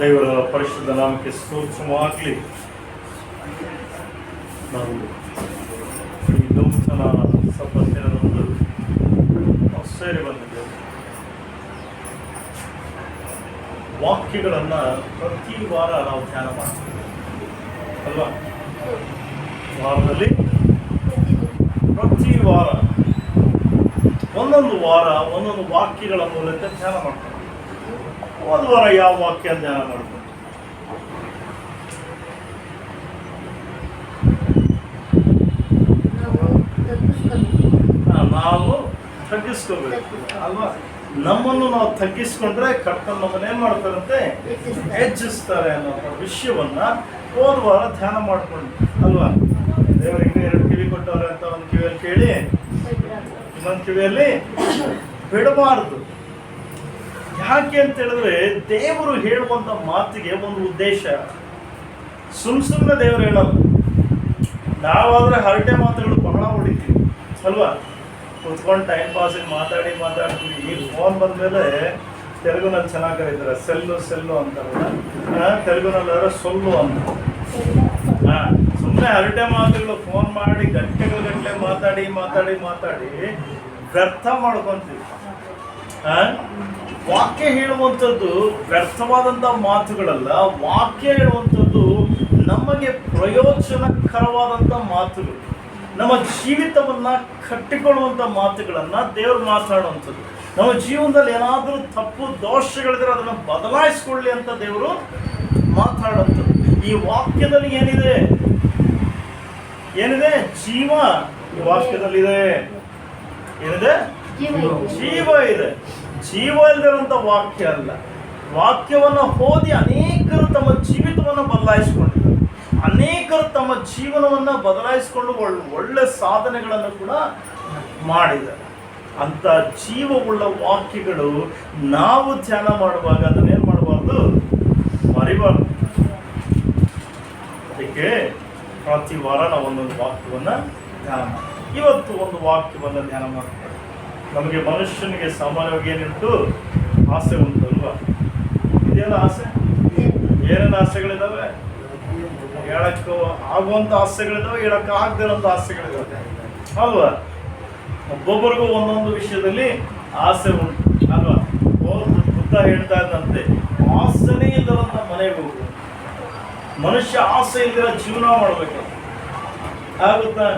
ದೇವರ ಪರಿಶುದ್ಧ ನಾಮಕ್ಕೆ ಸ್ತೋತ್ರವಾಗಲಿ. ನಾವು ಈ ನೂತನ ಸಬ್ಬತ್ತಿನದೊಂದು ಸೇರಿ ಬಂದಿದ್ದೇವೆ. ವಾಕ್ಯಗಳನ್ನು ಪ್ರತಿ ವಾರ ನಾವು ಧ್ಯಾನ ಮಾಡ್ತೀವಿ ಅಲ್ವಾ? ವಾರದಲ್ಲಿ ಪ್ರತಿ ವಾರ ಒಂದೊಂದು ವಾಕ್ಯಗಳ ಮೂಲಕ ಧ್ಯಾನ ಮಾಡ್ತೀವಿ. ಒಂದು ವಾರ ಯಾವ ವಾಕ್ಯ ಧ್ಯಾನ ಮಾಡ್ತೀವಿ? ನಾವು ತಗ್ಗಿಸ್ಕೋಬೇಕು ಅಲ್ವಾ? ನಮ್ಮನ್ನು ನಾವು ತಗ್ಗಿಸ್ಕೊಂಡ್ರೆ ಕರ್ತನ ನಮ್ಮನ್ನ ಏನ್ ಮಾಡ್ತಾರಂತೆ? ಹೆಚ್ಚಿಸ್ತಾರೆ ಅನ್ನೋ ವಿಷಯವನ್ನ ಹೋದ ವಾರ ಧ್ಯಾನ ಮಾಡ್ಕೊಂಡು ಅಲ್ವಾ? ದೇವರಿಗೆ 2 ಕಿವಿ ಕೊಟ್ಟವ್ರೆ ಅಂತ ಒಂದು ಕಿವಿಯಲ್ಲಿ ಕೇಳಿ ಇನ್ನೊಂದು ಕಿವಿಯಲ್ಲಿ ಬಿಡಬಾರದು. ಯಾಕೆ ಅಂತ ಹೇಳಿದ್ರೆ ದೇವರು ಹೇಳುವಂತ ಮಾತಿಗೆ ಒಂದು ಉದ್ದೇಶ. ಸುಮ್ಮನೆ ದೇವರು ಹೇಳಲ್ಲ. ನಾವಾದ್ರೆ ಹರಟೆ ಮಾತುಗಳು ಬಹಳ ಹೊಡಿತೀವಿ ಅಲ್ವಾ? ಕುತ್ಕೊಂಡು ಟೈಮ್ ಪಾಸಿಗೆ ಮಾತಾಡ್ತೀವಿ. ಈ ಫೋನ್ ಬಂದ್ಮೇಲೆ ತೆಲುಗುನಲ್ಲಿ ಚೆನ್ನಾಗಿ ಕರೀತಾರೆ, ಸೆಲ್ಲು ಅಂತಾರಲ್ಲ, ತೆಲುಗುನಲ್ಲಿ ಸೊಲ್ಲು ಅಂತ. ಸುಮ್ಮನೆ ಹರಟೆ ಮಾತುಗಳು ಫೋನ್ ಮಾಡಿ ಗಂಟೆಗಟ್ಟಲೆ ಮಾತಾಡಿ ವ್ಯರ್ಥ ಮಾಡ್ಕೊಂತೀವಿ. ವಾಕ್ಯ ಹೇಳುವಂಥದ್ದು ವ್ಯರ್ಥವಾದಂಥ ಮಾತುಗಳಲ್ಲ. ವಾಕ್ಯ ಹೇಳುವಂಥದ್ದು ನಮಗೆ ಪ್ರಯೋಜನಕರವಾದಂಥ ಮಾತುಗಳು, ನಮ್ಮ ಜೀವಿತವನ್ನ ಕಟ್ಟಿಕೊಳ್ಳುವಂಥ ಮಾತುಗಳನ್ನು ದೇವರು ಮಾತಾಡುವಂಥದ್ದು. ನಮ್ಮ ಜೀವನದಲ್ಲಿ ಏನಾದರೂ ತಪ್ಪು ದೋಷಗಳಿದ್ರೆ ಅದನ್ನು ಬದಲಾಯಿಸ್ಕೊಳ್ಳಿ ಅಂತ ದೇವರು ಮಾತಾಡುವಂಥದ್ದು. ಈ ವಾಕ್ಯದಲ್ಲಿ ಏನಿದೆ? ಜೀವ ಈ ವಾಕ್ಯದಲ್ಲಿದೆ. ಏನಿದೆ? ಜೀವ ಇದೆ. ಜೀವ ಇಲ್ಲದಿರುವಂಥ ವಾಕ್ಯ ಅಲ್ಲ. ವಾಕ್ಯವನ್ನು ಓದಿ ಅನೇಕರು ತಮ್ಮ ಜೀವಿತವನ್ನು ಬದಲಾಯಿಸಿಕೊಂಡಿದ್ದಾರೆ. ಅನೇಕರು ತಮ್ಮ ಜೀವನವನ್ನು ಬದಲಾಯಿಸಿಕೊಂಡು ಒಳ್ಳೆ ಸಾಧನೆಗಳನ್ನು ಕೂಡ ಮಾಡಿದ್ದಾರೆ. ಅಂತ ಜೀವವುಳ್ಳ ವಾಕ್ಯಗಳು ನಾವು ಧ್ಯಾನ ಮಾಡುವಾಗ ಅದನ್ನೇನು ಮಾಡಬಾರ್ದು? ಮರಿಬಾರ್ದು. ಅದಕ್ಕೆ ಪ್ರತಿ ವಾರ ನಾವು ಒಂದೊಂದು ವಾಕ್ಯವನ್ನು ಧ್ಯಾನ ಮಾಡ್ತೀವಿ. ಇವತ್ತು ಒಂದು ವಾಕ್ಯವನ್ನು ಧ್ಯಾನ ಮಾಡ್ತಾರೆ. ನಮಗೆ ಮನುಷ್ಯನಿಗೆ ಸಾಮಾನ್ಯವಾಗಿ ಏನುಂಟು? ಆಸೆ ಉಂಟು ಅಲ್ವಾ? ಇದೆಯಲ್ಲ ಆಸೆ. ಏನೇನು ಆಸೆಗಳಿದ್ದಾವೆ? ಹೇಳಕ್ಕೆ ಆಗುವಂಥ ಆಸೆಗಳಿದ್ದಾವೆ, ಹೇಳಕ್ಕೆ ಆಗದಿರೋಂಥ ಆಸೆಗಳಿದ್ದಾವೆ ಅಲ್ವಾ? ಒಬ್ಬೊಬ್ಬರಿಗೂ ಒಂದೊಂದು ವಿಷಯದಲ್ಲಿ ಆಸೆ ಉಂಟು ಅಲ್ವಾ? ಬುದ್ಧ ಹೇಳ್ತಾ ಇದ್ದಂತೆ, ಆಸೆನೇ ಇಲ್ಲದಂಥ ಮನೆಗೆ ಹೋಗು. ಮನುಷ್ಯ ಆಸೆ ಇಲ್ಲದಿರೋ ಜೀವನ ಮಾಡಬೇಕು ಆಗುತ್ತಾ?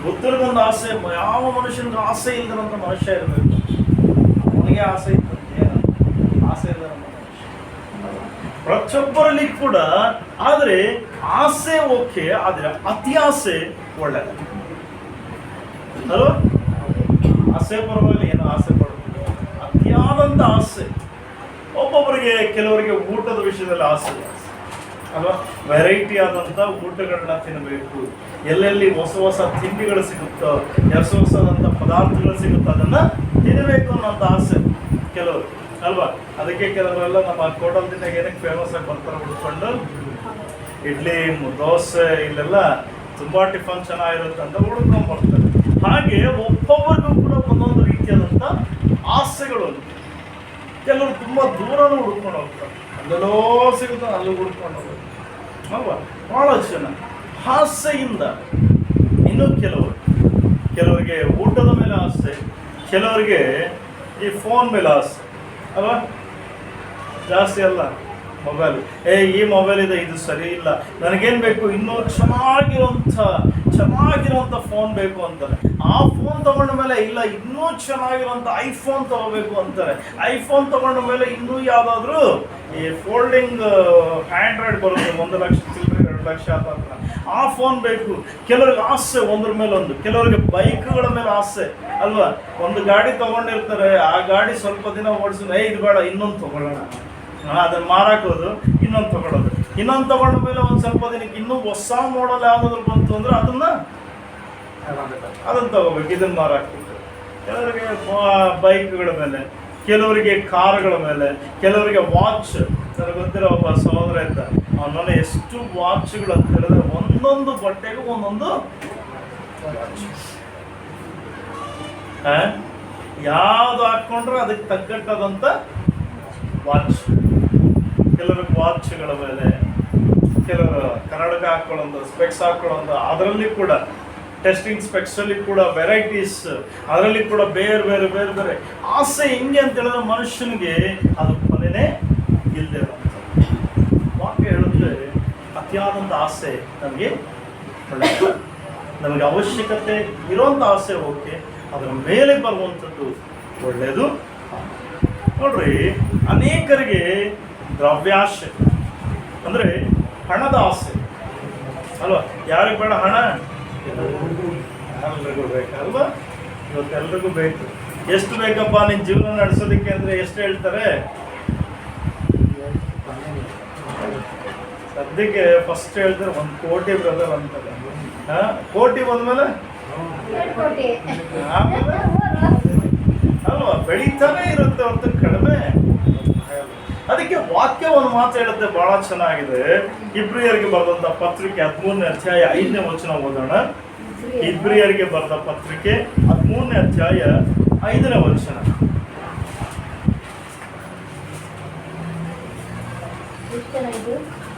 ಬುದ್ಧರಿಗೊಂದು ಆಸೆ. ಯಾವ ಮನುಷ್ಯನಿಗೆ ಆಸೆ ಇಲ್ಲದಂಥ ಮನುಷ್ಯ ಇರಬೇಕು. ಅವನಿಗೆ ಆಸೆ ಇತ್ತಂತೆ. ಆಸೆ ಇಲ್ಲದಂಥ ಪ್ರತಿಯೊಬ್ಬರಲ್ಲಿ ಕೂಡ. ಆದರೆ ಆಸೆ ಓಕೆ, ಆದರೆ ಅತಿ ಆಸೆ ಒಳ್ಳೆಯದು ಅಲ್ವಾ? ಆಸೆ ಪರವಾಗಿ ಏನು ಆಸೆ ಪಡೋದು? ಅತಿಯಾದಂಥ ಆಸೆ. ಒಬ್ಬೊಬ್ಬರಿಗೆ, ಕೆಲವರಿಗೆ ಊಟದ ವಿಷಯದಲ್ಲಿ ಆಸೆ ಅಲ್ವಾ? ವೆರೈಟಿ ಆದಂಥ ಊಟಗಳನ್ನ ತಿನ್ನಬೇಕು. ಎಲ್ಲೆಲ್ಲಿ ಹೊಸ ತಿಂಡಿಗಳು ಸಿಗುತ್ತೋ, ಹೊಸದಂಥ ಪದಾರ್ಥಗಳು ಸಿಗುತ್ತೋ ಅದನ್ನು ತಿನ್ನಬೇಕು ಅನ್ನೋಂಥ ಆಸೆ ಕೆಲವರು ಅಲ್ವಾ? ಅದಕ್ಕೆ ಕೆಲವರೆಲ್ಲ ನಮ್ಮ ಕೋಟಲ್ದಿಂದ ಏನಕ್ಕೆ ಫೇಮಸ್ ಆಗಿ ಬರ್ತಾರೆ ಹುಡ್ಕೊಂಡು, ಇಡ್ಲಿ ದೋಸೆ ಇಲ್ಲೆಲ್ಲ ತುಂಬ ಟಿಫನ್ ಚೆನ್ನಾಗಿರುತ್ತೆ ಅಂತ ಹುಡ್ಕೊಂಡು ಬರ್ತಾರೆ. ಹಾಗೆ ಒಬ್ಬೊಬ್ಬರಿಗೂ ಕೂಡ ಒಂದೊಂದು ರೀತಿಯಾದಂಥ ಆಸೆಗಳು. ಕೆಲವರು ತುಂಬ ದೂರನೂ ಹುಡ್ಕೊಂಡು ಹೋಗ್ತಾರೆ. ಅಲ್ಲೆಲ್ಲೋ ಸಿಗುತ್ತೆ, ಅಲ್ಲೂ ಹುಡ್ಕೊಂಡು ಹೋಗ್ತಾರೆ ಅಲ್ವಾ? ಭಾಳ ಜನ ಆಸೆಯಿಂದ. ಇನ್ನು ಕೆಲವರಿಗೆ ಊಟದ ಮೇಲೆ ಆಸೆ, ಕೆಲವರಿಗೆ ಈ ಫೋನ್ ಮೇಲೆ ಆಸೆ ಅಲ್ವಾ? ಜಾಸ್ತಿ ಅಲ್ಲ ಮೊಬೈಲ್. ಈ ಮೊಬೈಲ್ ಇದೆ, ಇದು ಸರಿ ಇಲ್ಲ, ನನಗೇನು ಬೇಕು? ಇನ್ನೂ ಚೆನ್ನಾಗಿರುವಂಥ ಫೋನ್ ಬೇಕು ಅಂತಾರೆ. ಆ ಫೋನ್ ತಗೊಂಡ ಮೇಲೆ ಇಲ್ಲ, ಇನ್ನೂ ಚೆನ್ನಾಗಿರುವಂಥ ಐಫೋನ್ ತಗೋಬೇಕು ಅಂತಾರೆ. ಐಫೋನ್ ತಗೊಂಡ ಮೇಲೆ ಇನ್ನೂ ಯಾವುದಾದ್ರೂ ಈ ಫೋಲ್ಡಿಂಗ್ ಆ್ಯಂಡ್ರಾಯ್ಡ್ ಬರುತ್ತೆ, 1 ಲಕ್ಷ ಚಿಲ್ಲರೆ 2 ಲಕ್ಷ ಅಂತ, ಆ ಫೋನ್ ಬೇಕು. ಕೆಲವ್ರಿಗೆ ಆಸೆ ಒಂದ್ರ ಮೇಲೆ ಒಂದು. ಕೆಲವರಿಗೆ ಬೈಕ್ಗಳ ಮೇಲೆ ಆಸೆ ಅಲ್ವಾ? ಒಂದು ಗಾಡಿ ತಗೊಂಡಿರ್ತಾರೆ, ಆ ಗಾಡಿ ಸ್ವಲ್ಪ ದಿನ ಓಡಿಸಿದ್ರೆ ಇದು ಬೇಡ, ಇನ್ನೊಂದು ತಗೊಳ್ಳೋಣ, ಅದನ್ನು ಮಾರಾಕೋದು, ಇನ್ನೊಂದು ತಗೊಂಡ ಮೇಲೆ ಒಂದು ಸ್ವಲ್ಪ ದಿನಕ್ಕೆ ಇನ್ನೂ ಹೊಸ ಮಾಡಲ್ ಯಾವುದಾದ್ರು ಬಂತು ಅಂದರೆ ಅದನ್ನು ತಗೋಬೇಕು, ಇದನ್ನು ಮಾರಾಕ್ಬೇಕು. ಕೆಲವರಿಗೆ ಬೈಕ್ಗಳ ಮೇಲೆ, ಕೆಲವರಿಗೆ ಕಾರುಗಳ ಮೇಲೆ, ಕೆಲವರಿಗೆ ವಾಚ್. ನನಗೆ ಗೊತ್ತಿರೋ ಒಬ್ಬ ಸಹೋದರ ಇದ್ದ, ಅವನ ಎಷ್ಟು ವಾಚ್ಗಳು ಅಂತ ಹೇಳಿದ್ರೆ ಒಂದೊಂದು ಬಟ್ಟೆಗೂ ಒಂದೊಂದು ವಾಚ್. ಯಾವ್ದು ಹಾಕೊಂಡ್ರೆ ಅದಕ್ಕೆ ತಗ್ಗಟ್ಟದಂತ ವಾಚ್. ಕೆಲವರು ವಾಚ್ಗಳ ಮೇಲೆ, ಕೆಲವರು ಕನ್ನಡಕ ಹಾಕೊಳ್ಳೋದು, ಸ್ಪೆಕ್ಸ್ ಹಾಕೊಳ್ಳೋದು, ಅದರಲ್ಲಿ ಕೂಡ ಟೆಸ್ಟಿಂಗ್ ಸ್ಪೆಕ್ಸ್ ಅಲ್ಲಿ ಕೂಡ ವೆರೈಟೀಸ್, ಅದರಲ್ಲಿ ಕೂಡ ಬೇರೆ ಬೇರೆ ಬೇರೆ ಬೇರೆ ಆಸೆ. ಹೆಂಗೆ ಅಂತ ಹೇಳಿದ್ರೆ ಮನುಷ್ಯನಿಗೆ ಅದು ಕೊನೆನೇ ಇಲ್ಲದೆ ವಾಕ್ಯ ಹೇಳುತ್ತೆ, ಅತಿಯಾದಂಥ ಆಸೆ ನಮಗೆ ಒಳ್ಳೆಯದು. ನಮಗೆ ಅವಶ್ಯಕತೆ ಇರೋಂಥ ಆಸೆ ಓಕೆ, ಅದರ ಮೇಲೆ ಬರುವಂಥದ್ದು ಒಳ್ಳೆಯದು. ನೋಡ್ರಿ, ಅನೇಕರಿಗೆ ದ್ರವ್ಯಾಶೆ ಅಂದರೆ ಹಣದ ಆಸೆ ಅಲ್ವಾ? ಯಾರಿಗೆ ಬೇಡ ಹಣ? ಎಲ್ರಿಗೂ ಬೇಕಲ್ವಾ? ಇವತ್ತೆಲ್ರಿಗೂ ಬೇಕು. ಎಷ್ಟು ಬೇಕಪ್ಪ ನಿನ್ನ ಜೀವನ ನಡೆಸೋದಕ್ಕೆ ಅಂದರೆ ಎಷ್ಟು ಹೇಳ್ತಾರೆ? ಸದ್ಯಕ್ಕೆ ಫಸ್ಟ್ ಹೇಳ್ತಾರೆ 1 ಕೋಟಿ ಬ್ರದರ್ ಅಂತಾರೆ. ಕೋಟಿ ಬಂದ್ಮೇಲೆ ಆಮೇಲೆ ಅಲ್ವಾ ಬೆಳೀತಾನೆ ಇರುತ್ತೆ ಹೊರತು ಕಡಿಮೆ. ಅದಕ್ಕೆ ವಾಕ್ಯ ಒಂದು ಮಾತು ಹೇಳುತ್ತೆ, ಬಹಳ ಚೆನ್ನಾಗಿದೆ. ಇಬ್ರಿಯರಿಗೆ ಬರೆದಂತ ಪತ್ರಿಕೆ 13ನೇ ಅಧ್ಯಾಯ 5ನೇ ವಚನ ಓದೋಣ. ಇಬ್ರಿಯರಿಗೆ ಬರೆದ ಪತ್ರಿಕೆ 13ನೇ ಅಧ್ಯಾಯ 5ನೇ ವಚನ.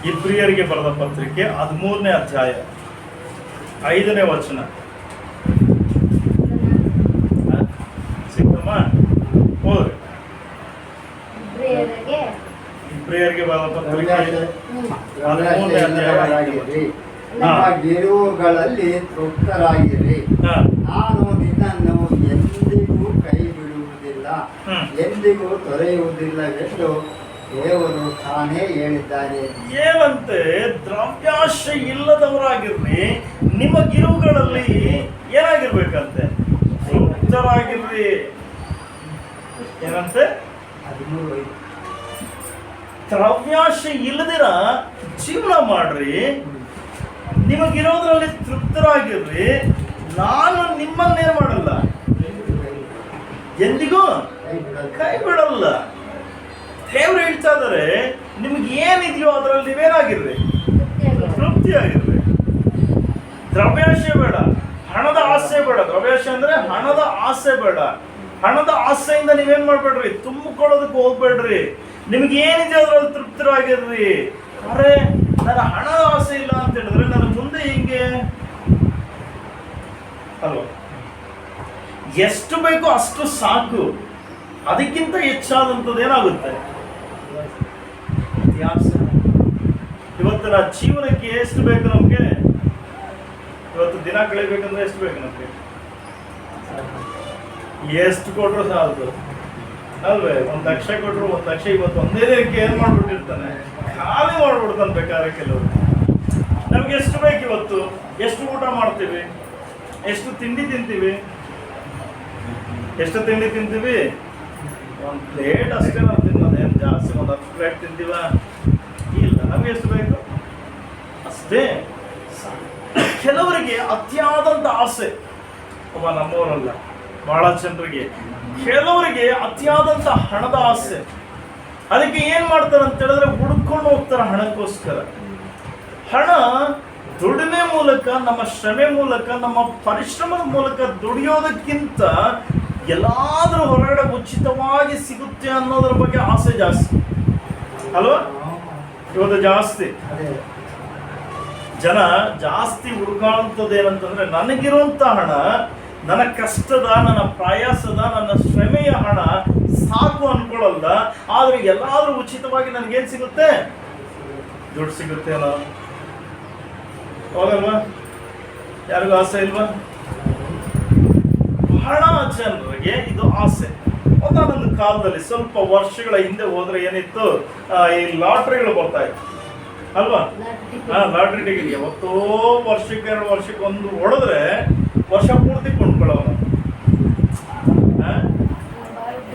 ಇಬ್ರಿಯರಿಗೆ ಬರೆದ ಪತ್ರಿಕೆ 13ನೇ ಅಧ್ಯಾಯ 5ನೇ ವಚನ. ಸಿಕ್ತಮ್ಮ? ಹೋದ್ರಿ. ಇಬ್ರಿಯರಿಗೆ ಬರೆದ ಪತ್ರಿಕೆ 13ನೇ ಅಧ್ಯಾಯ. ಗೆಲುವುಗಳಲ್ಲಿ ತೃಪ್ತರಾಗಿರಿ. ನಾನು ನಿನ್ನನ್ನು ಎಂದಿಗೂ ಕೈ ಬಿಡುವುದಿಲ್ಲ, ಎಂದಿಗೂ ತೊರೆಯುವುದಿಲ್ಲವೆಂದು ದೇವರು ತಾನೇ ಹೇಳಿದ್ದಾನೆ. ಏನಂತೆ? ದ್ರವ್ಯಾಶೆ ಇಲ್ಲದವರಾಗಿರ್ರಿ, ನಿಮ್ಮ ಗಿರುವುಗಳಲ್ಲಿ ಏನಾಗಿರ್ಬೇಕಂತೆ? ತೃಪ್ತರಾಗಿರ್ರಿ. ಏನಂತೆ? ದ್ರವ್ಯಾಶೆ ಇಲ್ಲದಿರ ಜೀವನ ಮಾಡ್ರಿ, ನಿಮಗಿರೋದ್ರಲ್ಲಿ ತೃಪ್ತರಾಗಿರ್ರಿ. ನಾನು ನಿಮ್ಮನ್ನೇನ್ ಮಾಡಲ್ಲ, ಎಂದಿಗೂ ಕೈ ಬಿಡಲ್ಲ. ದೇವ್ರು ಹೇಳ್ತಾ ಇದ್ದಾರೆ, ನಿಮ್ಗೆ ಏನಿದೆಯೋ ಅದರಲ್ಲಿ ನೀವೇನಾಗಿರ್ರಿ, ತೃಪ್ತಿಯಾಗಿರ್ರಿ. ದ್ರವ್ಯಾಶೆ ಬೇಡ, ಹಣದ ಆಸೆ ಬೇಡ. ದ್ರವ್ಯಾಶೆ ಅಂದ್ರೆ ಹಣದ ಆಸೆ ಬೇಡ. ಹಣದ ಆಸೆಯಿಂದ ನೀವೇನ್ ಮಾಡ್ಬೇಡ್ರಿ, ತುಂಬಿಕೊಳ್ಳೋದಕ್ಕೆ ಹೋಗ್ಬೇಡ್ರಿ. ನಿಮ್ಗೆ ಏನಿದೆ ಅದರಲ್ಲಿ ತೃಪ್ತರಾಗಿರ್ರಿ. ಅರೆ, ನನ್ನ ಹಣದ ಆಸೆ ಇಲ್ಲ ಅಂತ ಹೇಳಿದ್ರೆ ನನ್ನ ಮುಂದೆ ಹಿಂಗೆ ಅಲ್ವಾ? ಎಷ್ಟು ಬೇಕೋ ಅಷ್ಟು ಸಾಕು. ಅದಕ್ಕಿಂತ ಹೆಚ್ಚಾದಂಥದ್ದು ಏನಾಗುತ್ತೆ? ಇವತ್ತಿನ ಜೀವನಕ್ಕೆ ಎಷ್ಟು ಬೇಕು ನಮ್ಗೆ? ಇವತ್ತು ದಿನ ಕಳಿಬೇಕಂದ್ರೆ ಎಷ್ಟು ಬೇಕು ನಮ್ಗೆ? ಎಷ್ಟು ಕೊಟ್ರು ಸಾಲದು ಅಲ್ವೇ? 1 ಲಕ್ಷ ಕೊಟ್ರು 1 ಲಕ್ಷ ಇವತ್ತು ಒಂದೇ ದಿನಕ್ಕೆ ಏನ್ ಮಾಡ್ಬಿಟ್ಟಿರ್ತಾನೆ, ಖಾಲಿ ಮಾಡ್ಬಿಡ್ತಾನೆ ಬೇಕಾದ್ರೆ. ಕೆಲವರು ನಮ್ಗೆ ಎಷ್ಟು ಬೇಕು ಇವತ್ತು? ಎಷ್ಟು ಊಟ ಮಾಡ್ತೀವಿ? ಎಷ್ಟು ತಿಂಡಿ ತಿಂತೀವಿ? ಎಷ್ಟು ತಿಂಡಿ ತಿಂತೀವಿ? 1 ಪ್ಲೇಟ್ ಅಷ್ಟೇ ನಾವು ತಿನ್ನೋದೇನು ಜಾಸ್ತಿ. 10 ಪ್ಲೇಟ್ ತಿಂತೀವ? ಇಲ್ಲ. ನಮ್ಗೆ ಎಷ್ಟು ಬೇಕು ಅಷ್ಟೇ. ಕೆಲವರಿಗೆ ಅತಿಯಾದಂಥ ಆಸೆ, ಒಬ್ಬ ನಮ್ಮವರಲ್ಲ, ಬಹಳ ಜನರಿಗೆ, ಕೆಲವರಿಗೆ ಅತಿಯಾದಂಥ ಹಣದ ಆಸೆ. ಅದಕ್ಕೆ ಏನ್ ಮಾಡ್ತಾರೆ ಅಂತ ಹೇಳಿದ್ರೆ ಹುಡ್ಕೊಂಡು ಹೋಗ್ತಾರೆ ಹಣಕ್ಕೋಸ್ಕರ. ಹಣ ದುಡಿಮೆ ಮೂಲಕ, ನಮ್ಮ ಶ್ರಮೆ ಮೂಲಕ, ನಮ್ಮ ಪರಿಶ್ರಮದ ಮೂಲಕ ದುಡಿಯೋದಕ್ಕಿಂತ ಎಲ್ಲಾದ್ರೂ ಹೊರಗಡೆ ಉಚಿತವಾಗಿ ಸಿಗುತ್ತೆ ಅನ್ನೋದ್ರ ಬಗ್ಗೆ ಆಸೆ ಜಾಸ್ತಿ ಅಲ್ವಾ? ಇವತ್ತು ಜಾಸ್ತಿ ಜನ ಜಾಸ್ತಿ ಹುಡುಕಾಡುವಂಥದ್ದು ಏನಂತಂದ್ರೆ, ನನಗಿರುವಂಥ ಹಣ, ನನ್ನ ಕಷ್ಟದ, ನನ್ನ ಪ್ರಯಾಸದ, ನನ್ನ ಶ್ರಮೆಯ ಹಣ ಸಾಕು ಅನ್ಕೊಳ್ಳಲ್ಲ. ಆದ್ರೆ ಎಲ್ಲಾದ್ರೂ ಉಚಿತವಾಗಿ ನನಗೇನ್ ಸಿಗುತ್ತೆ? ದುಡ್ಡು ಸಿಗುತ್ತೆ ಅಲ್ಲ. ಹೋಗಲ್ವಾ? ಯಾರಿಗೂ ಆಸೆ ಇಲ್ವಾ? ಬಹಳ ಜನರಿಗೆ ಇದು ಆಸೆ. ಒಂದಾನೊಂದು ಕಾಲದಲ್ಲಿ ಸ್ವಲ್ಪ ವರ್ಷಗಳ ಹಿಂದೆ ಹೋದ್ರೆ ಏನಿತ್ತು, ಈ ಲಾಟ್ರಿಗಳು ಬರ್ತಾ ಇತ್ತು ಅಲ್ವಾ? ಲಾಟ್ರಿ ಟಿಕೆಟ್ ಯಾವತ್ತೋ ವರ್ಷಕ್ಕೆ 2 ವರ್ಷಕ್ಕೆ ಒಂದು ಹೊಡೆದ್ರೆ ವರ್ಷ ಪೂರ್ತಿ ಕೊಂಡ್ಕೊಳ್ಳೋನು.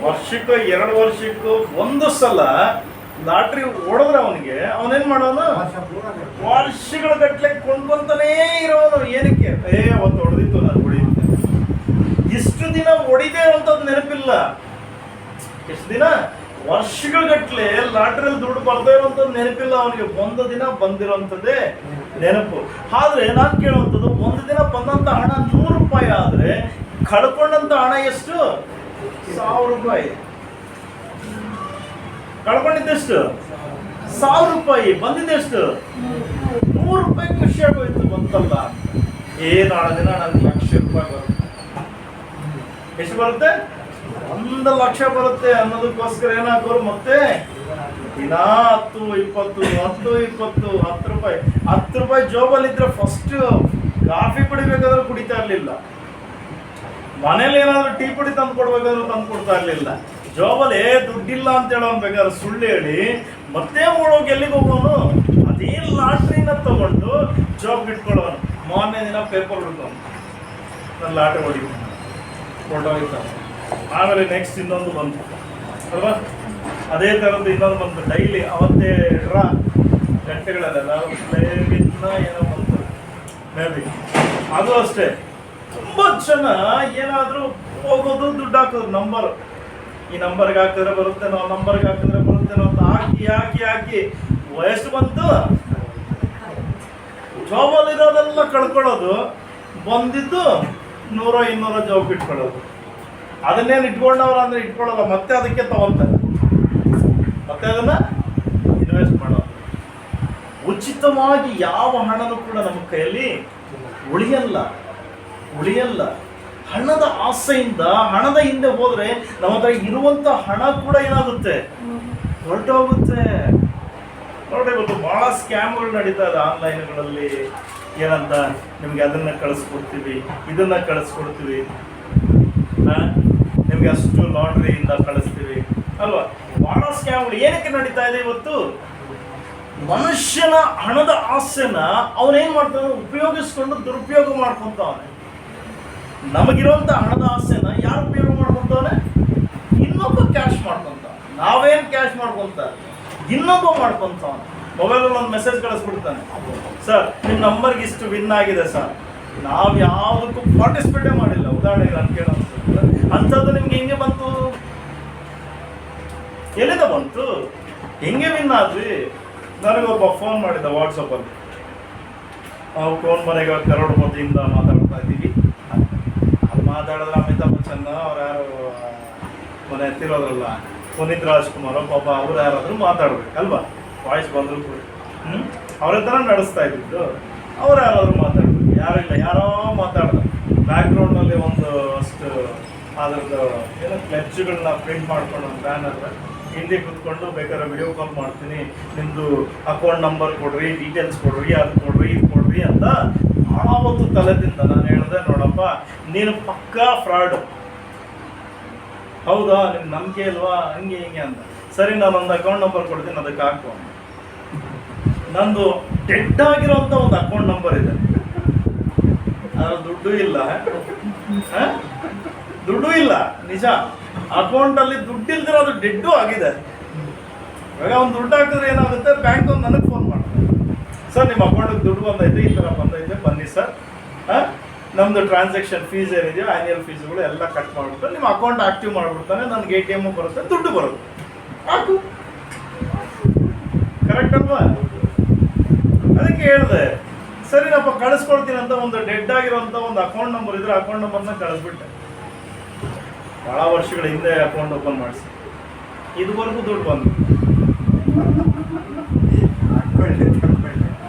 ವರ್ಷಕ್ಕೂ 2 ವರ್ಷಕ್ಕೂ ಒಂದು ಸಲ ಲಾಟ್ರಿ ಹೊಡೆದ್ರೆ ಅವನಿಗೆ ಅವನೇನ್ ಮಾಡೋನು? ವರ್ಷಗಳ ಗಟ್ಲೆ ಕೊಂಡ್ಕೊಂತಾನೇ ಇರೋನು. ಏನಕ್ಕೆ? ಅವತ್ತು ಹೊಡೆದಿತ್ತು, ನಾನು ಹೊಡಿಯುತ್ತೆ. ಇಷ್ಟು ದಿನ ಹೊಡಿದೆ ಅಂತದ್ ನೆನಪಿಲ್ಲ. ಎಷ್ಟು ದಿನ? ವರ್ಷಗಳ ಗಟ್ಲೆ ಲಾಟ್ರಿಯಲ್ಲಿ ದುಡ್ಡು ಬರ್ದೇ ಇರೋಂಥದ್ದು ನೆನಪಿಲ್ಲ ಅವನಿಗೆ. ಒಂದು ದಿನ ಬಂದಿರೋಂಥದ್ದೇ ನೆನಪು. ಆದ್ರೆ ನಾನು ಕೇಳುವಂಥದ್ದು, ಒಂದು ದಿನ ಬಂದಂತ ಹಣ 100 ರೂಪಾಯಿ ಆದ್ರೆ ಕಳ್ಕೊಂಡಂತ ಹಣ ಎಷ್ಟು? 1000 ರೂಪಾಯಿ. ಕಳ್ಕೊಂಡಿದ್ದೆಷ್ಟು? 1,000 ರೂಪಾಯಿ ಬಂದಿದೆ. ಎಷ್ಟು? 100 ರೂಪಾಯಿ ಖುಷಿ ಆಗೋಯ್ತು, ಬಂತಲ್ಲ. ನಾಳೆ ದಿನ ನನಗೆ 1,00,000 ರೂಪಾಯಿ ಬರುತ್ತೆ. ಎಷ್ಟು ಬರುತ್ತೆ? 1,00,000 ಬರುತ್ತೆ ಅನ್ನೋದಕ್ಕೋಸ್ಕರ ಏನಾಗೋರು ಮತ್ತೆ ದಿನ 10, 20, 10, 20, 10 ರೂಪಾಯಿ 10 ರೂಪಾಯಿ ಜೋಬಲ್ಲಿ ಇದ್ರೆ ಫಸ್ಟ್ ಕಾಫಿ ಕುಡಿಬೇಕಾದ್ರೂ ಕುಡಿತಾ ಇರ್ಲಿಲ್ಲ. ಮನೇಲಿ ಏನಾದ್ರು ಟೀ ಪುಡಿ ತಂದು ಕೊಡ್ಬೇಕಾದ್ರೂ ತಂದು ಕೊಡ್ತಾ ಇರ್ಲಿಲ್ಲ. ಜೋಬಲ್ಲಿ ದುಡ್ಡಿಲ್ಲ ಅಂತ ಹೇಳೋನ್ ಬೇಕಾದ್ರೆ ಸುಳ್ಳು ಹೇಳಿ ಮತ್ತೆ ಓಡೋಗಿ ಎಲ್ಲಿಗೆ ಹೋಗೋನು? ಅದೇ ಲಾಟ್ರಿನ ತಗೊಂಡು ಜಾಬ್ ಇಟ್ಕೊಳ್ಳೋನು. ಮೊನ್ನೆ ದಿನ ಪೇಪರ್ ಹುಡ್ಕೊಂಡು ನಾನು ಲಾಟ್ರಿ ಹೊಡಿತೀನಿ, ಫೋಟೋ ಇರ್ತಾನೆ. ಆಮೇಲೆ ನೆಕ್ಸ್ಟ್ ಇನ್ನೊಂದು ಬಂತು ಅಲ್ವಾ, ಅದೇ ಥರದ್ದು ಇನ್ನೊಂದು ಬಂತು. ಡೈಲಿ ಅವತ್ತೇ ಗಂಟೆಗಳಲ್ಲ ಏನೋ ಬಂತು ಮೇ ಬಿ. ಅದು ಅಷ್ಟೇ, ತುಂಬ ಜನ ಏನಾದರೂ ಹೋಗೋದು, ದುಡ್ಡು ಹಾಕೋದು. ನಂಬರ್, ಈ ನಂಬರ್ಗೆ ಹಾಕಿದ್ರೆ ಬರುತ್ತೇನೋ, ನಂಬರ್ಗೆ ಹಾಕಿದ್ರೆ ಬರುತ್ತೇನೋ ಅಂತ ಹಾಕಿ ಹಾಕಿ ಹಾಕಿ ವಯಸ್ಸು ಬಂತು. ಜಾಬಲ್ಲಿ ಇರೋದೆಲ್ಲ ಕಳ್ಕೊಳ್ಳೋದು, ಬಂದಿದ್ದು 100-200 ಜಾಬ್ ಇಟ್ಕೊಳ್ಳೋದು. ಅದನ್ನೇನು ಇಟ್ಕೊಂಡವ್ರ ಅಂದ್ರೆ ಇಟ್ಕೊಳ್ಳೋಲ್ಲ, ಮತ್ತೆ ಅದಕ್ಕೆ ತಗೊಂತಾರೆ, ಮತ್ತೆ ಅದನ್ನ ಇನ್ವೆಸ್ಟ್ ಮಾಡೋದು. ಉಚಿತವಾಗಿ ಯಾವ ಹಣನೂ ಕೂಡ ನಮ್ಮ ಕೈಯಲ್ಲಿ ಉಳಿಯಲ್ಲ. ಹಣದ ಆಸೆಯಿಂದ ಹಣದ ಹಿಂದೆ ಹೋದ್ರೆ ನಮ್ಮ ಹತ್ರ ಇರುವಂತ ಹಣ ಕೂಡ ಏನಾಗುತ್ತೆ? ಹೊರಟೋಗುತ್ತೆ. ಇವತ್ತು ಬಹಳ ಸ್ಕ್ಯಾಮ್ಗಳು ನಡೀತಾ ಇದೆ ಆನ್ಲೈನ್ಗಳಲ್ಲಿ. ಏನಂತ, ನಿಮ್ಗೆ ಅದನ್ನ ಕಳಿಸ್ಕೊಡ್ತೀವಿ, ಇದನ್ನ ಕಳಿಸ್ಕೊಡ್ತೀವಿ, ನಿಮ್ಗೆ ಅಷ್ಟು ಲಾಟ್ರಿಯಿಂದ ಕಳಿಸ್ತೀವಿ ಅಲ್ವಾ. ಬಹಳ ಸ್ಕ್ಯಾಮ್ಗಳು ಏನಕ್ಕೆ ನಡೀತಾ ಇದೆ ಇವತ್ತು? ಮನುಷ್ಯನ ಹಣದ ಆಸೆನ ಅವನೇನ್ ಮಾಡ್ತಾನೆ? ಉಪಯೋಗಿಸ್ಕೊಂಡು ದುರುಪಯೋಗ ಮಾಡ್ಕೊಂತವನೆ. ನಮಗಿರುವಂತ ಹಣದ ಆಸೆನ ಯಾರು ಉಪಯೋಗ ಮಾಡ್ಕೊಂತವನೆ? ಇನ್ನೊಬ್ಬ ಕ್ಯಾಶ್ ಮಾಡ್ಕೊಂತ. ನಾವೇನ್ ಕ್ಯಾಶ್ ಮಾಡ್ಕೊಂತ, ಇನ್ನೊಬ್ಬ ಮಾಡ್ಕೊಂತವನೆ. ಮೊಬೈಲಲ್ಲಿ ಒಂದು ಮೆಸೇಜ್ ಕಳಿಸ್ಬಿಡ್ತಾನೆ, ಸರ್ ನಿಮ್ಮ ನಂಬರ್ಗೆ ಇಷ್ಟು ವಿನ್ ಆಗಿದೆ ಸರ್. ನಾವು ಯಾವುದಕ್ಕೂ ಪಾರ್ಟಿಸಿಪೇಟೇ ಮಾಡಿಲ್ಲ. ಉದಾಹರಣೆಗೆ ನಾನು ಕೇಳೋದು, ಅಂಥದ್ದು ನಿಮ್ಗೆ ಹೆಂಗೆ ಬಂತು? ಎಲ್ಲಿಂದ ಬಂತು? ಹೆಂಗೆ ವಿನ್ ಆದ್ವಿ? ನನಗೊಬ್ಬ ಫೋನ್ ಮಾಡಿದ್ದ ವಾಟ್ಸಪ್ಪಲ್ಲಿ, ನಾವು ಫೋನ್ ಮನೆಗೆ ಕರೋಡ್ಪತಿಯಿಂದ ಮಾತಾಡ್ತಾ ಇದ್ದೀವಿ. ಅಲ್ಲಿ ಮಾತಾಡಿದ್ರೆ ಅಮಿತಾಬ್ ಬಚ್ಚನ್ ಅವ್ರು ಯಾರು ಮನೆ ಎತ್ತಿರೋದ್ರಲ್ಲ, ಪುನೀತ್ ರಾಜ್ಕುಮಾರ್ ಪಾಪ ಅವ್ರು ಯಾರಾದರೂ ಮಾತಾಡ್ಬೇಕಲ್ವಾ, ವಾಯ್ಸ್ ಬಂದರೂ ಕೂಡ ಅವ್ರ ಥರ ನಡೆಸ್ತಾ ಇದ್ದಿದ್ದು. ಅವ್ರು ಯಾರಾದರೂ ಮಾತಾಡ್ಬೇಕು, ಯಾರಿಲ್ಲ, ಯಾರೋ ಮಾತಾಡ್ದ. ಬ್ಯಾಕ್ಗ್ರೌಂಡ್ನಲ್ಲಿ ಒಂದು ಅಷ್ಟು ಅದ್ರದ್ದು ಏನೋ ಕ್ಲೆಚ್ಗಳನ್ನ ಪ್ರಿಂಟ್ ಮಾಡ್ಕೊಂಡು ಒಂದು ಬ್ಯಾನರ್ ಹಿಂದೆ ಕೂತ್ಕೊಂಡು ಬೇಕಾದ್ರೆ ವಿಡಿಯೋ ಕಾಲ್ ಮಾಡ್ತೀನಿ, ನಿಮ್ಮದು ಅಕೌಂಟ್ ನಂಬರ್ ಕೊಡ್ರಿ, ಡೀಟೇಲ್ಸ್ ಕೊಡ್ರಿ, ಅದು ಕೊಡ್ರಿ, ಇದು ಕೊಡ್ರಿ ಅಂತ ಆವತ್ತು ತಲೆದಿಂದ ನಾನು ಹೇಳಿದೆ, ನೋಡಪ್ಪ ನೀನು ಪಕ್ಕಾ ಫ್ರಾಡ್, ಹೌದಾ, ನಿಮ್ಗೆ ನಂಬಿಕೆ ಇಲ್ವಾ, ಹಂಗೆ ಹಿಂಗೆ ಅಂತ. ಸರಿ, ನಾನೊಂದು ಅಕೌಂಟ್ ನಂಬರ್ ಕೊಡ್ತೀನಿ, ಅದಕ್ಕೆ ಹಾಕು. ನಂದು ಡೆಡ್ ಆಗಿರೋಂಥ ಒಂದು ಅಕೌಂಟ್ ನಂಬರ್ ಇದೆ, ಅದ್ರಲ್ಲಿ ದುಡ್ಡು ಇಲ್ಲ ನಿಜ. ಅಕೌಂಟಲ್ಲಿ ದುಡ್ಡು ಇಲ್ದಿರೋ ಅದು ಡೆಡ್ಡು ಆಗಿದೆ. ಇವಾಗ ಒಂದು ದುಡ್ಡು ಹಾಕಿದ್ರೆ ಏನಾಗುತ್ತೆ, ಬ್ಯಾಂಕ್ ಒಂದು ನನಗೆ ಫೋನ್ ಮಾಡ್ತಾರೆ, ಸರ್ ನಿಮ್ಮ ಅಕೌಂಟಿಗೆ ದುಡ್ಡು ಬಂದೈತೆ, ಈ ಥರ ಬಂದೈತೆ, ಬನ್ನಿ ಸರ್, ನಮ್ಮದು ಟ್ರಾನ್ಸಾಕ್ಷನ್ ಫೀಸ್ ಏನಿದೆಯೋ ಆ್ಯನ್ಯಲ್ ಫೀಸ್ಗಳು ಎಲ್ಲ ಕಟ್ ಮಾಡಿಬಿಟ್ಟು ನಿಮ್ಮ ಅಕೌಂಟ್ ಆಕ್ಟಿವ್ ಮಾಡಿಬಿಡ್ತಾನೆ, ನನಗೆ ATM ಬರುತ್ತೆ, ದುಡ್ಡು ಬರುತ್ತೆ, ಹಾಕು. ಕರೆಕ್ಟ್ ಅಲ್ವಾ? ಅದಕ್ಕೆ ಹೇಳಿದೆ, ಸರಿನಪ್ಪ ಕಳಿಸ್ಕೊಡ್ತೀನಿ ಅಂತ ಒಂದು ಡೆಡ್ ಆಗಿರೋಂಥ ಒಂದು ಅಕೌಂಟ್ ನಂಬರ್ ಇದ್ರೆ ಅಕೌಂಟ್ ನಂಬರ್ನ ಕಳಿಸ್ಬಿಟ್ಟೆ. ಭಾಳ ವರ್ಷಗಳ ಹಿಂದೆ ಅಕೌಂಟ್ ಓಪನ್ ಮಾಡಿಸಿ ಇದುವರೆಗೂ ದುಡ್ಡು ಬಂದು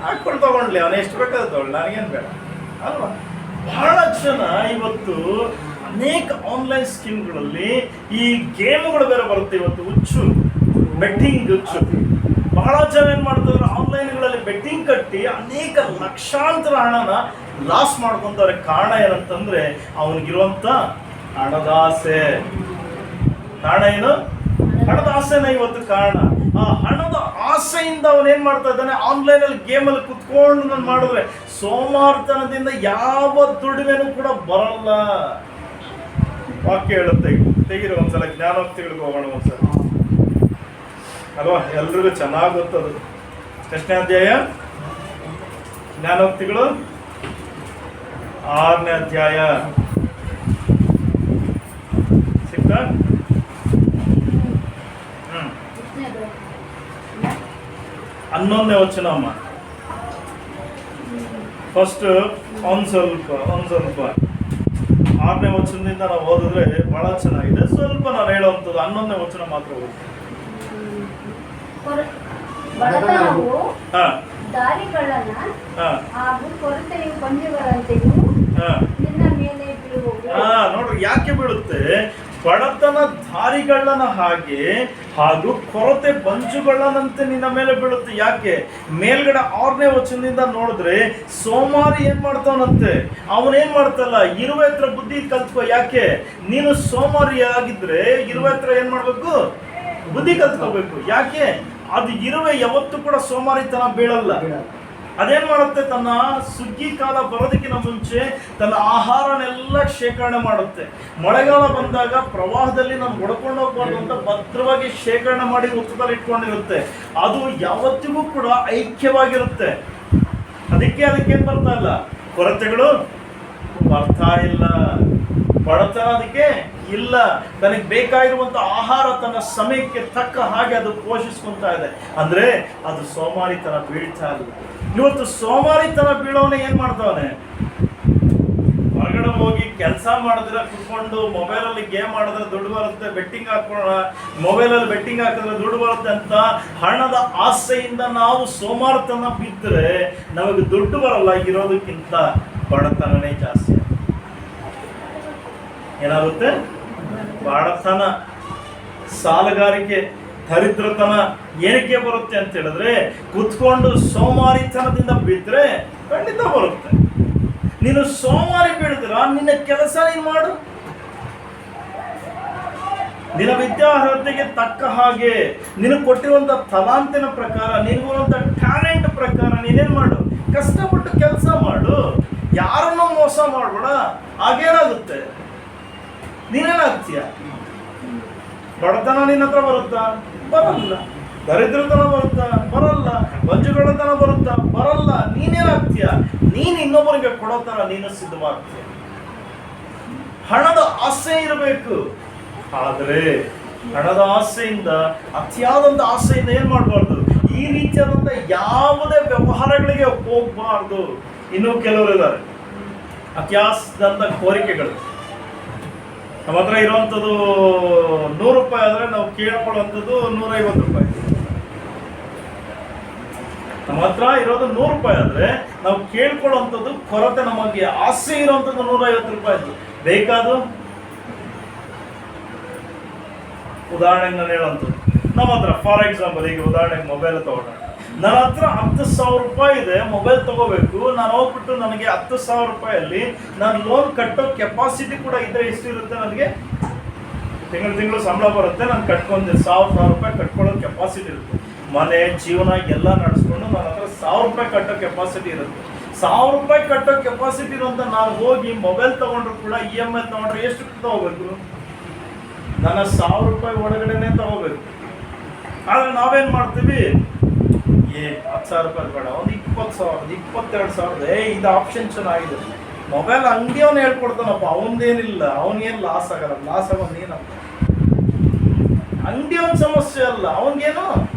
ಹಾಕ್ಕೊಂಡು ತಗೊಂಡ್ಲಿ, ಅವನು ಎಷ್ಟು ಬೇಕಾದ್ರೆ ತಗೊಳ್ಳಿ, ನನಗೇನು ಬೇಡ ಅಲ್ವಾ. ಬಹಳ ಜನ ಇವತ್ತು ಅನೇಕ ಆನ್ಲೈನ್ ಸ್ಕೀಮ್ಗಳಲ್ಲಿ ಈ ಗೇಮ್ಗಳು ಬೇರೆ ಬರುತ್ತೆ. ಇವತ್ತು ಹುಚ್ಚು, ಬೆಟ್ಟಿಂಗ್ ಹುಚ್ಚು. ಬಹಳ ಜನ ಏನ್ ಮಾಡ್ತಾರೆ, ಆನ್ಲೈನ್ಗಳಲ್ಲಿ ಬೆಟ್ಟಿಂಗ್ ಕಟ್ಟಿ ಅನೇಕ ಲಕ್ಷಾಂತರ ಹಣನ ಲಾಸ್ ಮಾಡ್ಕೊಂತಾರೆ. ಕಾರಣ ಏನಂತಂದ್ರೆ ಅವನಿಗಿರುವಂತ ಹಣದ ಆಸೆ. ಕಾರಣ ಏನು? ಹಣದ ಆಸೆನ ಇವತ್ತು ಕಾರಣ. ಆ ಹಣದ ಆಸೆಯಿಂದ ಅವನೇನ್ ಮಾಡ್ತಾ ಇದ್ದಾನೆ, ಆನ್ಲೈನ್ ಅಲ್ಲಿ ಗೇಮ್ ಅಲ್ಲಿ ಕುತ್ಕೊಂಡು ನಾನು ಮಾಡಿದ್ರೆ ಸೋಮಾರ್ತನದಿಂದ ಯಾವ ದುಡಿಮೆನೂ ಕೂಡ ಬರಲ್ಲ. ವಾಕ್ಯ ಹೇಳುತ್ತೆ, ತೆಗಿರಿ ಒಂದ್ಸಲ ಜ್ಞಾನೋಕ್ತಿಗಳಿಗೆ ಹೋಗೋಣ ಒಂದ್ಸಲ ಅಲ್ವಾ, ಎಲ್ರಿಗೂ ಚೆನ್ನಾಗಿ ಗೊತ್ತದು. ಎಷ್ಟನೇ ಅಧ್ಯಾಯ? ಜ್ಞಾನೋಕ್ತಿಗಳು 6ನೇ ಅಧ್ಯಾಯ. ಸಿಕ್ತಾ? 11ನೇ ವಚನ ಅಮ್ಮ. ಫಸ್ಟ್ ಒಂದ್ ಸ್ವಲ್ಪ 6ನೇ ವಚನದಿಂದ ನಾವು ಓದಿದ್ರೆ ಬಹಳ ಚೆನ್ನಾಗಿದೆ. ಸ್ವಲ್ಪ ನಾನು ಹೇಳುವಂಥದ್ದು 11ನೇ ವಚನ ಮಾತ್ರ ಓದಿ. ಬಡತನವು ಹಾ ದಾರಿಗಳನ್ನ ಹಾ ಹಾಗೂ ಕೊರತೆಯು ಬಂದಿವರಂತೆಯೂ ಹಾ ನಿನ್ನ ಮೇಲೆ ಬೀಳುವುದು. ನೋಡ್ರಿ ಯಾಕೆ ಬೀಳುತ್ತೆ? ಬಡತನ ದಾರಿಗಳನ್ನ ಹಾಗೆ ಹಾಗೂ ಕೊರತೆ ಬಂಜುಗಳನ್ನಂತೆ ನಿನ್ನ ಮೇಲೆ ಬೀಳುತ್ತೆ. ಯಾಕೆ? ಮೇಲ್ಗಡೆ 6ನೇ ವಚನದಿಂದ ನೋಡಿದ್ರೆ ಸೋಮಾರಿ ಏನ್ ಮಾಡ್ತಾವನಂತೆ, ಅವನೇನ್ ಮಾಡ್ತಲ್ಲ, ಇರುವೆ ಹತ್ರ ಬುದ್ಧಿ ಕಲ್ತ್ಕೋ. ಯಾಕೆ? ನೀನು ಸೋಮಾರಿ ಆಗಿದ್ರೆ ಇರುವೆ ಹತ್ರ ಏನ್ ಮಾಡ್ಬೇಕು? ಬುದ್ಧಿ ಕಲ್ತ್ಕೋಬೇಕು. ಯಾಕೆ? ಅದು ಇರುವೆ ಯಾವತ್ತೂ ಕೂಡ ಸೋಮಾರಿತನ ಬೀಳಲ್ಲ. ಅದೇನ್ ಮಾಡುತ್ತೆ, ತನ್ನ ಸುಗ್ಗಿ ಕಾಲ ಬರೋದಕ್ಕಿಂತ ಮುಂಚೆ ತನ್ನ ಆಹಾರನೆಲ್ಲ ಶೇಖರಣೆ ಮಾಡುತ್ತೆ. ಮಳೆಗಾಲ ಬಂದಾಗ ಪ್ರವಾಹದಲ್ಲಿ ನಾನು ಹೊಡ್ಕೊಂಡು ಹೋಗ್ಬಾರ್ದು ಅಂತ ಭದ್ರವಾಗಿ ಶೇಖರಣೆ ಮಾಡಿ ಉತ್ತದಲ್ಲಿ ಇಟ್ಕೊಂಡಿರುತ್ತೆ. ಅದು ಯಾವತ್ತಿಗೂ ಕೂಡ ಐಕ್ಯವಾಗಿರುತ್ತೆ. ಅದಕ್ಕೇನ್ ಬರ್ತಾ ಇಲ್ಲ, ಕೊರತೆಗಳು ಬರ್ತಾ ಇಲ್ಲ, ಬಡತನ ಅದಕ್ಕೆ ಇಲ್ಲ. ತನಗೆ ಬೇಕಾಗಿರುವಂತ ಆಹಾರ ತನ್ನ ಸಮಯಕ್ಕೆ ತಕ್ಕ ಹಾಗೆ ಅದು ಪೋಷಿಸ್ಕೊಂತಾ ಇದೆ. ಅಂದ್ರೆ ಅದು ಸೋಮಾರಿತನ ಬೀಳ್ತಾ ಇಲ್ಲ. ಇವತ್ತು ಸೋಮಾರಿತನ ಬೀಳೋನೆ ಏನ್ ಮಾಡ್ತಾವನೆ, ಹೊರಗಡೆ ಹೋಗಿ ಕೆಲಸ ಮಾಡಿದ್ರೆ ಕುತ್ಕೊಂಡು ಮೊಬೈಲಲ್ಲಿ ಗೇಮ್ ಮಾಡಿದ್ರೆ ದುಡ್ಡು ಬರುತ್ತೆ, ಬೆಟ್ಟಿಂಗ್ ಹಾಕೋಣ, ಮೊಬೈಲಲ್ಲಿ ಬೆಟ್ಟಿಂಗ್ ಹಾಕಿದ್ರೆ ದುಡ್ಡು ಬರುತ್ತೆ ಅಂತ ಹಣದ ಆಸೆಯಿಂದ ನಾವು ಸೋಮಾರಿತನ ಬಿದ್ದರೆ ನಮಗೆ ದುಡ್ಡು ಬರಲ್ಲ. ಇರೋದಕ್ಕಿಂತ ಬಡತನನೇ ಜಾಸ್ತಿ. ಏನಾಗುತ್ತೆ? ಬಡತನ, ಸಾಲಗಾರಿಕೆ, ದರಿದ್ರತನ ಏನಕ್ಕೆ ಬರುತ್ತೆ ಅಂತ ಹೇಳಿದ್ರೆ ಕುತ್ಕೊಂಡು ಸೋಮಾರಿತನದಿಂದ ಬಿದ್ದರೆ ಖಂಡಿತ ಬರುತ್ತೆ. ನೀನು ಸೋಮಾರಿ ಬೀಳಿದ್ರ ನಿನ್ನ ಕೆಲಸ ನೀನು ಮಾಡು. ನಿನ್ನ ವಿದ್ಯಾರ್ಹತೆಗೆ ತಕ್ಕ ಹಾಗೆ ನಿನಗೆ ಕೊಟ್ಟಿರುವಂತ ತಲಾಂತಿನ ಪ್ರಕಾರ, ನಿನಗಿರುವಂತ ಟ್ಯಾಲೆಂಟ್ ಪ್ರಕಾರ ನೀನೇನ್ ಮಾಡು, ಕಷ್ಟಪಟ್ಟು ಕೆಲಸ ಮಾಡು. ಯಾರನ್ನೂ ಮೋಸ ಮಾಡಬೇಡ. ಆಗೇನಾಗುತ್ತೆ, ನೀನೇನಾಗ್ತೀಯ? ಬಡತನ ನಿನ್ನ ಹತ್ರ ಬರುತ್ತಾ? ಬರಲ್ಲ. ದರಿದ್ರತನ ಬರುತ್ತಾ? ಬರಲ್ಲ. ಬಂಜುಗಳತನ ಬರುತ್ತಾ? ಬರಲ್ಲ. ನೀನೇನಾಗ್ತೀಯ? ನೀನು ಇನ್ನೊಬ್ಬರಿಗೆ ಕೊಡೋ ತರ ನೀನು ಸಿದ್ಧವಾಗ್ತೀಯ. ಹಣದ ಆಸೆ ಇರಬೇಕು. ಆದ್ರೆ ಹಣದ ಆಸೆಯಿಂದ, ಅತಿಯಾದಂತ ಆಸೆಯಿಂದ ಏನ್ ಮಾಡಬಾರ್ದು, ಈ ರೀತಿಯಾದಂತ ಯಾವುದೇ ವ್ಯವಹಾರಗಳಿಗೆ ಹೋಗ್ಬಾರ್ದು. ಇನ್ನು ಕೆಲವರು ಇದ್ದಾರೆ, ಅತಿಯಾಸದಂತ ಕೋರಿಕೆಗಳು. ನಮ್ಮ ಹತ್ರ ಇರುವಂಥದ್ದು 100 ರೂಪಾಯಿ ಆದರೆ ನಾವು ಕೇಳ್ಕೊಳ್ಳುವಂಥದ್ದು 150 ರೂಪಾಯಿ. ನಮ್ಮ ಹತ್ರ ಇರೋದು 100 ರೂಪಾಯಿ ಆದರೆ ನಾವು ಕೇಳ್ಕೊಳ್ಳುವಂಥದ್ದು ಕೊರತೆ, ನಮಗೆ ಆಸೆ ಇರುವಂಥದ್ದು 150 ರೂಪಾಯಿ ಬೇಕಾದು. ಉದಾಹರಣೆಗೆ ನಾನು ಹೇಳುವಂಥದ್ದು, ನಮ್ಮ ಹತ್ರ ಫಾರ್ ಎಕ್ಸಾಂಪಲ್ ಈಗ ಉದಾಹರಣೆಗೆ ಮೊಬೈಲ್ ತಗೊಂಡ, ನನ್ನ ಹತ್ರ 10,000 ರೂಪಾಯಿ ಇದೆ, ಮೊಬೈಲ್ ತಗೋಬೇಕು. ನಾನು ಹೋಗ್ಬಿಟ್ಟು ನನಗೆ 10,000 ರೂಪಾಯಲ್ಲಿ ನಾನು ಲೋನ್ ಕಟ್ಟೋ ಕೆಪಾಸಿಟಿ ಕೂಡ ಇದ್ರೆ ಎಷ್ಟು ಇರುತ್ತೆ, ನನಗೆ ತಿಂಗಳು ಸಂಬಳ ಬರುತ್ತೆ, ನಾನು ಕಟ್ಕೊಂಡು 1,000 ರೂಪಾಯಿ ಕಟ್ಕೊಳ್ಳೋ ಕೆಪಾಸಿಟಿ ಇರುತ್ತೆ. ಮನೆ ಜೀವನ ಎಲ್ಲ ನಡೆಸ್ಕೊಂಡು ನನ್ನ ಹತ್ರ 1,000 ರೂಪಾಯಿ ಕಟ್ಟೋ ಕೆಪಾಸಿಟಿ ಇರುತ್ತೆ. 1,000 ರೂಪಾಯಿ ಕಟ್ಟೋ ಕೆಪಾಸಿಟಿ ಇರುವಂತ ನಾನು ಹೋಗಿ ಮೊಬೈಲ್ ತಗೊಂಡ್ರು ಕೂಡ EMI ತಗೊಂಡ್ರೆ ಎಷ್ಟು ತಗೋಬೇಕು? ನನ್ನ 1,000 ರೂಪಾಯಿ ಒಳಗಡೆನೆ ತಗೋಬೇಕು. ಆದ್ರೆ ನಾವೇನ್ ಮಾಡ್ತೀವಿ, 10,000 ರೂಪಾಯಿ ಬೇಡ, ಒಂದು 20,000 22,000, ಇದು ಆಪ್ಷನ್ ಚೆನ್ನಾಗಿದೆ. ಮೊಬೈಲ್ ಅಂಗಡಿಯವನು ಹೇಳ್ಕೊಡ್ತಾನಪ್ಪ, ಅವನದೇನಿಲ್ಲ, ಅವನಿಗೇನು ಲಾಸ್ ಆಗಲ್ಲ. ಲಾಸ್ ಆಗೋದು ನೀನಪ್ಪ. ಅಂಗಡಿಯವನ ಸಮಸ್ಯೆ ಅಲ್ಲ, ಅವನಿಗೇನು,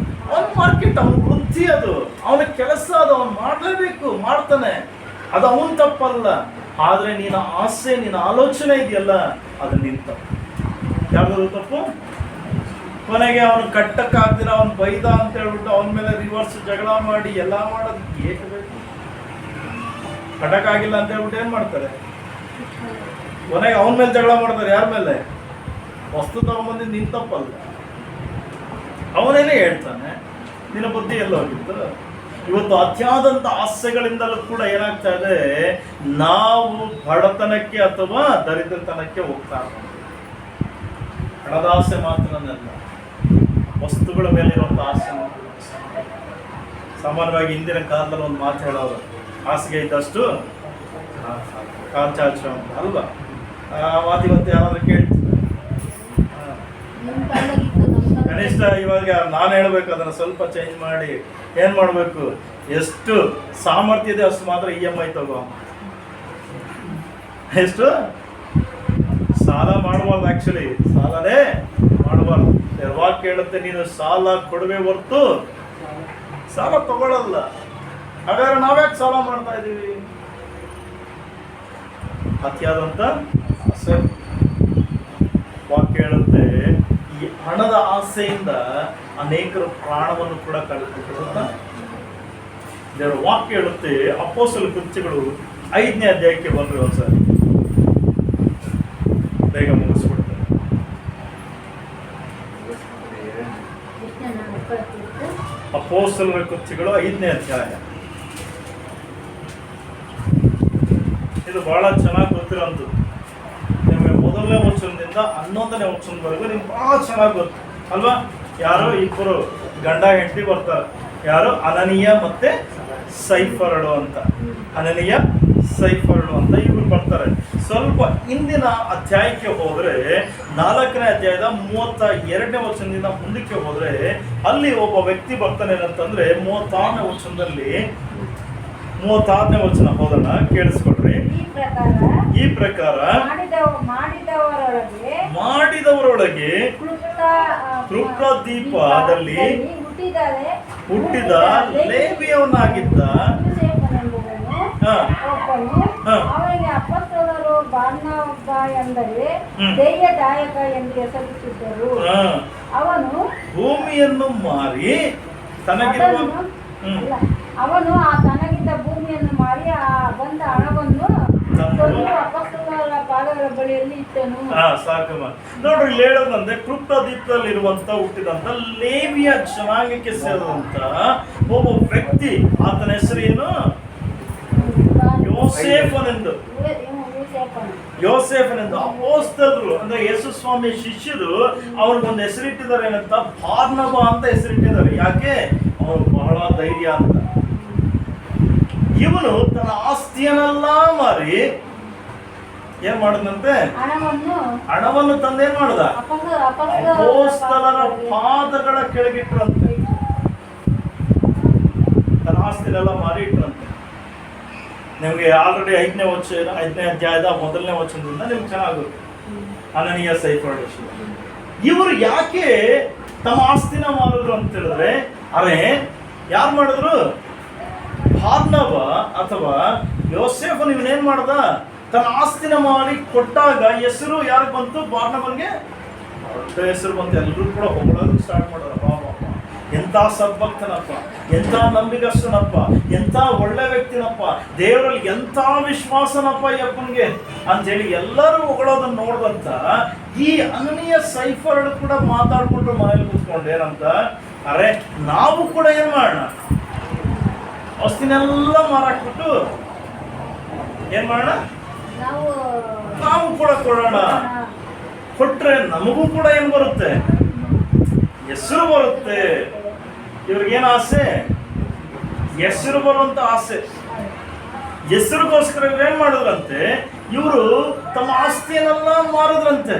ಅವನ ಮಾರ್ಕೆಟ್, ಅವನ ವೃತ್ತಿ, ಅದು ಅವನ ಕೆಲಸ, ಅದು ಅವನು ಮಾಡಲೇಬೇಕು, ಮಾಡ್ತಾನೆ. ಅದು ಅವನ ತಪ್ಪಲ್ಲ. ಆದ್ರೆ ನಿನ್ನ ಆಸೆ, ನಿನ್ನ ಆಲೋಚನೆ ಇದೆಯಲ್ಲ, ಅದು ನಿನ್ನ ತಪ್ಪು. ಯಾವ್ದು ತಪ್ಪು? ಕೊನೆಗೆ ಅವನು ಕಟ್ಟಕ್ಕಾಗ್ದಿರ ಅವನು ಬೈದ ಅಂತ ಹೇಳ್ಬಿಟ್ಟು ಅವನ ಮೇಲೆ ರಿವರ್ಸ್ ಜಗಳ ಮಾಡಿ ಎಲ್ಲ ಮಾಡೋದು ಏಕೆ ಬೇಕು? ಕಟ್ಟಕ್ಕಾಗಿಲ್ಲ ಅಂತ ಹೇಳ್ಬಿಟ್ಟು ಏನ್ ಮಾಡ್ತಾರೆ, ಕೊನೆಗೆ ಅವನ ಮೇಲೆ ಜಗಳ ಮಾಡ್ತಾರೆ. ಯಾರ ಮೇಲೆ? ವಸ್ತು ತಗೊಂಬಂದಿದ್ದು ನಿನ್ ತಪ್ಪಲ್ಲ, ಅವನೇನೆ ಹೇಳ್ತಾನೆ. ನಿನ್ನ ಬುದ್ಧಿ ಎಲ್ಲ ಹೋಗಿತ್ತು. ಇವತ್ತು ಅತಿಯಾದಂತ ಆಸೆಗಳಿಂದಲೂ ಕೂಡ ಏನಾಗ್ತಾ ಇದೆ, ನಾವು ಬಡತನಕ್ಕೆ ಅಥವಾ ದರಿದ್ರತನಕ್ಕೆ ಹೋಗ್ತಾ ಇದ್ದೀವಿ. ಹಣದ ಆಸೆ ಮಾತ್ರನಲ್ಲ, ವಸ್ತುಗಳ ಮೇಲೆ ಇರುವಂತ ಆಸೆ. ಸಾಮಾನ್ಯವಾಗಿ ಹಿಂದಿನ ಕಾಲದಲ್ಲಿ ಒಂದು ಮಾತು ಹೇಳೋರು, ಹಾಸಿಗೆ ಇದ್ದಷ್ಟು ಕಾಲ್ ಚಾಚು ಅಂತ ಅಲ್ವಾ? ಮಾತು ಇವತ್ತು ಯಾರಾದ್ರೂ ಕೇಳ್ತಾರೆ? ಕನಿಷ್ಠ ಇವಾಗ ನಾನು ಹೇಳ್ಬೇಕು, ಅದನ್ನ ಸ್ವಲ್ಪ ಚೇಂಜ್ ಮಾಡಿ ಏನ್ ಮಾಡ್ಬೇಕು, ಎಷ್ಟು ಸಾಮರ್ಥ್ಯ ಇದೆ ಅಷ್ಟು ಮಾತ್ರ EMI ತಗೋ. ಎಷ್ಟು ಸಾಲ ಮಾಡಬಾರ್ದು, ಆಕ್ಚುಲಿ ಸಾಲನೇ ಮಾಡಬಾರ್ದು. ವಾಕ್ಯ ಹೇಳುತ್ತೆ, ನೀನು ಸಾಲ ಕೊಡುವೆ ಹೊರ್ತು ಸಾಲ ತಗೊಳ್ಳಲ್ಲ. ಹಾಗಾದ್ರೆ ನಾವ್ಯಾಕೆ ಸಾಲ ಮಾಡ್ತಾ ಇದ್ದೀವಿ? ಅತಿಯಾದಂತ ಆಸೆ. ವಾಕ್ಯ ಹೇಳುತ್ತೆ, ಈ ಹಣದ ಆಸೆಯಿಂದ ಅನೇಕರು ಪ್ರಾಣವನ್ನು ಕೂಡ ಕಳೆದುಬಿಟ್ಟರು ಅಂತ ದೇವರ ವಾಕ್ಯ ಹೇಳುತ್ತೆ. ಅಪೊಸ್ತಲ ಕೃತ್ಯಗಳು 5ನೇ ಅಧ್ಯಾಯಕ್ಕೆ ಬಂದ್ರೆ ಒಂದ್ಸರಿ ಬೇಗ ಮುಗಿಸ್ಬಿಡ್ತಾರೆ. ಅಪೊಸ್ತಲರ ಕೃತ್ಯಗಳು 5ನೇ ಅಧ್ಯಾಯ. ಇದು ಬಹಳ ಚೆನ್ನಾಗಿ ಗೊತ್ತಿರೋಂಥದ್ದು. ನಿಮಗೆ 1ನೇ ವಚನದಿಂದ 11ನೇ ವಚನದವರೆಗೂ ನಿಮ್ಗೆ ಬಹಳ ಚೆನ್ನಾಗಿ ಗೊತ್ತು ಅಲ್ವಾ? ಯಾರು ಇಬ್ಬರು ಗಂಡ ಹೆಂಡತಿ ಬರ್ತಾರೆ. ಯಾರು? ಅನನೀಯ ಮತ್ತೆ ಸೈಫರಳು ಅಂತ. ಅನನೀಯ ಸೈಫರಳು ಅಂತ ಇಬ್ರು ಬರ್ತಾರೆ. ಸ್ವಲ್ಪ ಹಿಂದಿನ ಅಧ್ಯಾಯಕ್ಕೆ ಹೋದ್ರೆ 4ನೇ ಅಧ್ಯಾಯದ 32ನೇ ವಚನದಿಂದ ಮುಂದಕ್ಕೆ ಹೋದ್ರೆ ಅಲ್ಲಿ ಒಬ್ಬ ವ್ಯಕ್ತಿ ಬರ್ತಾನೆ ಏನಂತಂದ್ರೆ 36ನೇ ವಚನದಲ್ಲಿ 36ನೇ ವಚನ ಹೋದಣ, ಕೇಳಿಸ್ಕೊಡ್ರಿ. ಈ ಪ್ರಕಾರ ಮಾಡಿದವರೊಳಗೆ ಕೃಪ್ರದೀಪದಲ್ಲಿ ಹುಟ್ಟಿದ ಲೇವಿಯವನಾಗಿದ್ದ ಅವನಿಗೆ ಅಪೊಸ್ತಲರು ಬಾರ್ನಬ ಎಂದರೆ ಧ್ಯೇಯದಾಯಕ ಎಂದು ಹೆಸರಿಸಿದ್ದರು. ಅವನು ಭೂಮಿಯನ್ನು ಮಾರಿ ತನಗಿರುವ ಅವನು ಆ ತನಗಿದ್ದ ಭೂಮಿಯನ್ನು ಮಾರಿ ಆ ಬಂದ ಹಣವನ್ನು ಅಪೊಸ್ತಲರ ಪಾದಗಳ ಬಳಿಯಲ್ಲಿ ಇಟ್ಟನು. ಸಾಕಮ್ಮ ನೋಡ್ರಿ, ಇಲ್ಲಿ ಹೇಳೋದಂದ್ರೆ ಕೃಪ್ರದೀಪದಲ್ಲಿರುವಂತ ಹುಟ್ಟಿದಂತ ಲೇವಿಯ ಜನಾಂಗಕ್ಕೆ ಸೇರಿದಂತ ಒಬ್ಬ ವ್ಯಕ್ತಿ, ಆತನ ಹೆಸರೇನು? ಯೋಸೇಫನೆಂದು. ಯೋಸೇಫನೆಂದು ಅಪೊಸ್ತಲರು ಅಂದ್ರೆ ಯೇಸು ಸ್ವಾಮಿ ಶಿಷ್ಯರು ಅವ್ರಿಗೊಂದು ಹೆಸರಿಟ್ಟಿದ್ದಾರೆ ಏನಂತ? ಬಾರ್ನಬ ಅಂತ ಹೆಸರಿಟ್ಟಿದ್ದಾರೆ. ಯಾಕೆ? ಅವನು ಬಹಳ ಧೈರ್ಯ ಅಂತ. ಇವನು ತನ್ನ ಆಸ್ತಿಯನ್ನೆಲ್ಲ ಮಾರಿ ಏನ್ ಮಾಡದಂತೆ? ಹಣವನ್ನು ತಂದೇನ್ ಮಾಡ್ದ? ಅಪೊಸ್ತಲರ ಪಾದಗಳ ಕೆಳಗಿಟ್ರಂತೆ. ತನ್ನ ಆಸ್ತಿನೆಲ್ಲ ಮಾರಿ ಇಟ್ರಂತೆ. ನಿಮ್ಗೆ ಆಲ್ರೆಡಿ 5ನೇ ಅಧ್ಯಾಯದ 1ನೇ ವಚನದಿಂದ ನಿಮ್ಗೆ ಚೆನ್ನಾಗುತ್ತೆ. ಅನನೀಯ ಸೈಫರಳು ಇವರು ಯಾಕೆ ತಮ್ಮ ಆಸ್ತಿನ ಮಾಡಿದ್ರು ಅಂತ ಹೇಳಿದ್ರೆ, ಅರೆ ಯಾರು ಮಾಡಿದ್ರು? ಬಾರ್ನಬ ಅಥವಾ ಯೋಸೇಫನು ಇವನೇನ್ ಮಾಡ್ದ? ತನ್ನ ಆಸ್ತಿನ ಮಾಡಿ ಕೊಟ್ಟಾಗ ಹೆಸರು ಯಾರಿಗೆ ಬಂತು? ಬಾರ್ನಬನ್ಗೆ ದೊಡ್ಡ ಹೆಸರು ಬಂತು. ಎಲ್ಲರೂ ಕೂಡ ಹೊಗಳೋದಕ್ಕೆ ಸ್ಟಾರ್ಟ್ ಮಾಡೋರು. ಎಂಥ ಸದ್ಭಕ್ತನಪ್ಪ, ಎಂಥ ನಂಬಿಗಸ್ತನಪ್ಪ, ಎಂಥ ಒಳ್ಳೆ ವ್ಯಕ್ತಿನಪ್ಪ, ದೇವರಲ್ಲಿ ಎಂಥ ವಿಶ್ವಾಸನಪ್ಪ ಯಪ್ಪನ್ಗೆ ಅಂತೇಳಿ ಎಲ್ಲರೂ ಹೊಗಳೋದನ್ನ ನೋಡ್ದಂತ ಈ ಅನನೀಯ ಸೈಫರಳು ಕೂಡ ಮಾತಾಡ್ಕೊಂಡು ಮನೇಲಿ ಕೂತ್ಕೊಂಡು ಏನಂತ? ಅರೆ ನಾವು ಕೂಡ ಏನ್ ಮಾಡೋಣ? ಆಸ್ತಿನೆಲ್ಲ ಮಾರಾಕ್ಬಿಟ್ಟು ಏನ್ ಮಾಡೋಣ? ನಾವು ಕೂಡ ಕೊಡೋಣ. ಕೊಟ್ರೆ ನಮಗೂ ಕೂಡ ಏನ್ ಬರುತ್ತೆ? ಹೆಸರು ಬರುತ್ತೆ. ಇವ್ರಿಗೇನು ಆಸೆ? ಹೆಸರು ಬರುವಂತ ಆಸೆ. ಹೆಸರಿಗೋಸ್ಕರ ಇವ್ರು ಏನ್ ಮಾಡಿದ್ರಂತೆ? ಇವರು ತಮ್ಮ ಆಸ್ತಿಯನ್ನೆಲ್ಲ ಮಾರಿದ್ರಂತೆ.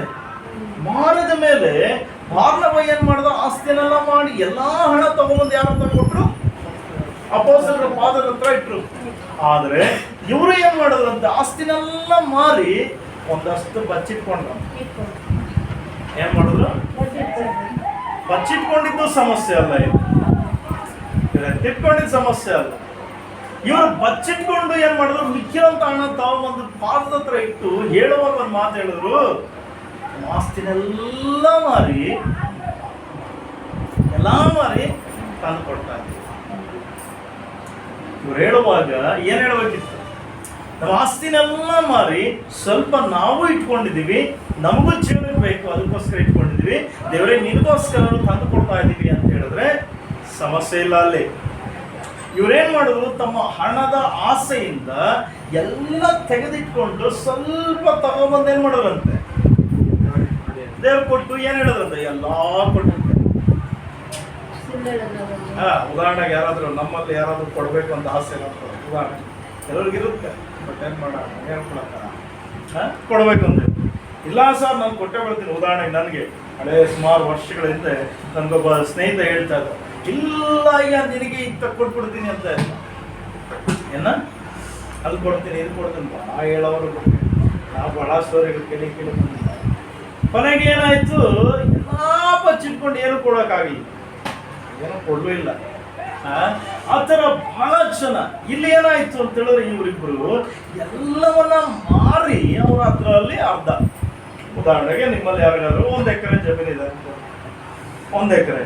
ಮಾರಿದ ಮೇಲೆ ಬಾರ್ನಬ ಏನ್ ಮಾಡ್ದ? ಆಸ್ತಿಯನ್ನೆಲ್ಲ ಮಾಡಿ ಎಲ್ಲಾ ಹಣ ತಗೊಂಬಂದು ಯಾರ ಹತ್ರ ಕೊಟ್ರು? ಅಪೊಸ್ತಲರ ಪಾದದ ಹತ್ರ ಇಟ್ರು. ಆದ್ರೆ ಇವರು ಏನ್ ಮಾಡಿದ್ರಂತೆ? ಆಸ್ತಿನೆಲ್ಲ ಮಾರಿ ಒಂದಷ್ಟು ಬಚ್ಚಿಟ್ಕೊಂಡ್ರು. ಏನ್ ಮಾಡಿದ್ರು? ಬಚ್ಚಿಟ್ಕೊಂಡಿದ್ದು ಸಮಸ್ಯೆ ಅಲ್ಲ, ಇದು ತಿಟ್ಕೊಂಡಿದ್ದ ಸಮಸ್ಯೆ ಅಲ್ಲ. ಇವರು ಬಚ್ಚಿಟ್ಕೊಂಡು ಏನ್ ಮಾಡಿದ್ರು? ಮಿಕ್ಕಿರೋಂತ ಹಣ ತಾವು ಪಾದದ ಹತ್ರ ಇಟ್ಟು ಹೇಳುವಾಗ ಒಂದು ಮಾತು ಹೇಳಿದ್ರು, ಆಸ್ತಿನೆಲ್ಲ ಮಾರಿ ತಂದು ಕೊಡ್ತಾ ಇದ್ರು. ಇವ್ರು ಹೇಳುವಾಗ ಏನ್ ಹೇಳ್ಬೇಕಿತ್ತು? ನಮ್ಮ ಆಸ್ತಿನೆಲ್ಲ ಮಾರಿ ಸ್ವಲ್ಪ ನಾವು ಇಟ್ಕೊಂಡಿದೀವಿ, ನಮಗೂ ಜೀವನಕ್ಕೆ ಬೇಕು, ಅದಕ್ಕೋಸ್ಕರ ಇಟ್ಕೊಂಡಿದೀವಿ, ದೇವರೇ ನಿನಗೋಸ್ಕರ ತಂದು ಕೊಡ್ತಾ ಇದೀವಿ ಅಂತ ಹೇಳಿದ್ರೆ ಸಮಸ್ಯೆ ಇಲ್ಲ. ಅಲ್ಲಿ ಇವ್ರೇನ್ ಮಾಡಿದ್ರು? ತಮ್ಮ ಹಣದ ಆಸೆಯಿಂದ ಎಲ್ಲ ತೆಗೆದಿಟ್ಕೊಂಡು ಸ್ವಲ್ಪ ತಗೊಬಂದು ಏನ್ ಮಾಡೋರಂತೆ? ದೇವ್ರು ಕೊಟ್ಟು ಏನ್ ಹೇಳಿದ್ರಂತೆ? ಎಲ್ಲಾ ಕೊಟ್ಟು. ಉದಾಹರಣೆಗೆ ಯಾರಾದ್ರೂ ನಮ್ಮಲ್ಲಿ ಯಾರಾದ್ರೂ ಕೊಡ್ಬೇಕು ಅಂತ ಆಸೆ ಮಾಡ್ತಾರೆ. ಉದಾಹರಣೆ ಕೆಲವ್ರಿಗಿರುತ್ತೆ, ಬಟ್ ಏನ್ ಮಾಡೋಣ? ಕೊಡ್ಬೇಕು ಅಂತ ಇಲ್ಲ ಸರ್, ನಾನು ಕೊಟ್ಟೆ ಬರ್ತೀನಿ. ಉದಾಹರಣೆಗೆ ನನಗೆ ಹಳೆ ಸುಮಾರು ವರ್ಷಗಳ ಹಿಂದೆ ನನ್ಗೊಬ್ಬ ಸ್ನೇಹಿತ ಹೇಳ್ತಾ ಇದ್ದ, ಇಲ್ಲ ಅಯ್ಯ ನಿನಗೆ ಇಂತ ಕೊಟ್ಬಿಡ್ತೀನಿ ಅಂತ. ಏನ ಅಲ್ಲಿ ಕೊಡ್ತೀನಿ, ಇದು ಕೊಡ್ತೀನಿ, ಭಾಳ ಹೇಳೋರು ನಾವು ಭಾಳ ಸ್ಟೋರಿಗಳು ಕೇಳಿ ಕೊನೆಗೆ ಏನಾಯ್ತು? ಎಲ್ಲಾ ಬಚ್ಚಿಟ್ಕೊಂಡು ಏನು ಕೊಡೋಕ್ಕಾಗಲಿಲ್ಲ, ಏನೋ ಕೊಡ್ಲೂ ಇಲ್ಲ. ಆ ಥರ ಬಹಳ ಜನ. ಇಲ್ಲಿ ಏನಾಯ್ತು ಅಂತ ಹೇಳಿದ್ರೆ ಇವರಿಬ್ರು ಎಲ್ಲವನ್ನ ಮಾರಿ ಅವ್ರ ಅದರಲ್ಲಿ ಅರ್ಧ. ಉದಾಹರಣೆಗೆ ನಿಮ್ಮಲ್ಲಿ ಯಾರಿಗಾದ್ರು 1 ಎಕರೆ ಜಮೀನಿದೆ, 1 ಎಕರೆ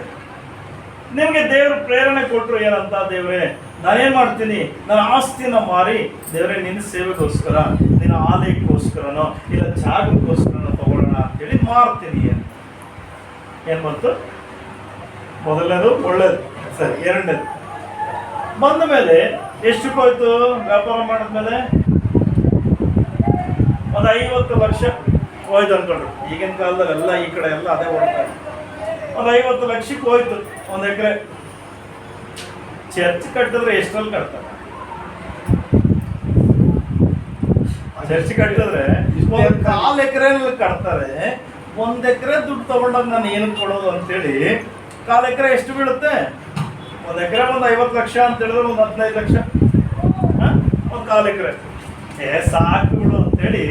ನಿಮಗೆ ದೇವರು ಪ್ರೇರಣೆ ಕೊಟ್ಟರು ಏನಂತ, ದೇವ್ರೆ ನಾನೇನ್ ಮಾಡ್ತೀನಿ, ನನ್ನ ಆಸ್ತಿನ ಮಾರಿ ದೇವ್ರೆ ನಿನ್ನ ಸೇವೆಗೋಸ್ಕರ, ನಿನ್ನ ಆಲಯಕ್ಕೋಸ್ಕರನೋ ಇಲ್ಲ ಜಾಗಕ್ಕೋಸ್ಕರನೋ ತಗೊಳ್ಳೋಣ ಅಂತೇಳಿ ಮಾರ್ತೀನಿ ಅಂತ. ಏನ್ ಬಂತು? ಮೊದಲನೇದು ಒಳ್ಳೇದು, ಸರಿ. ಎರಡನೇದು ಬಂದ ಮೇಲೆ ಎಷ್ಟಕ್ಕೋಯ್ತು? ವ್ಯಾಪಾರ ಮಾಡಿದ್ಮೇಲೆ ಒಂದು 50 ಲಕ್ಷ ಹೋಯ್ತು ಅನ್ಕೊಂಡ್ರು. ಈಗಿನ ಕಾಲದಲ್ಲಿ ಎಲ್ಲ ಈ ಕಡೆ ಎಲ್ಲ ಅದೇ ಓಡ್ತಾ ಇದೆ. ಒಂದು 50 ಲಕ್ಷಕ್ಕೆ ಹೋಯ್ತು 1 ಎಕರೆ. ಚರ್ಚ್ ಕಟ್ಟಿದ್ರೆ ಎಷ್ಟರಲ್ಲಿ ಕಟ್ತಾರೆ? ಚರ್ಚ್ ಕಟ್ಟಿದ್ರೆ 1/4 ಎಕರೆನಲ್ಲಿ ಕಟ್ತಾರೆ. 1 ಎಕರೆ ದುಡ್ಡು ತಗೊಂಡಾಗ ನಾನು ಏನಕ್ಕೆ ಕೊಡೋದು ಅಂತೇಳಿ 1/4 ಎಕರೆ ಎಷ್ಟು ಬೀಳುತ್ತೆ? 1 ಎಕರೆ ಒಂದು 50 ಲಕ್ಷ ಅಂತ ಹೇಳಿದ್ರೆ ಒಂದು 15 ಲಕ್ಷ, ಒಂದು 1/4 ಎಕರೆ ಸಾಕು ಬಿಡು ಅಂತೇಳಿ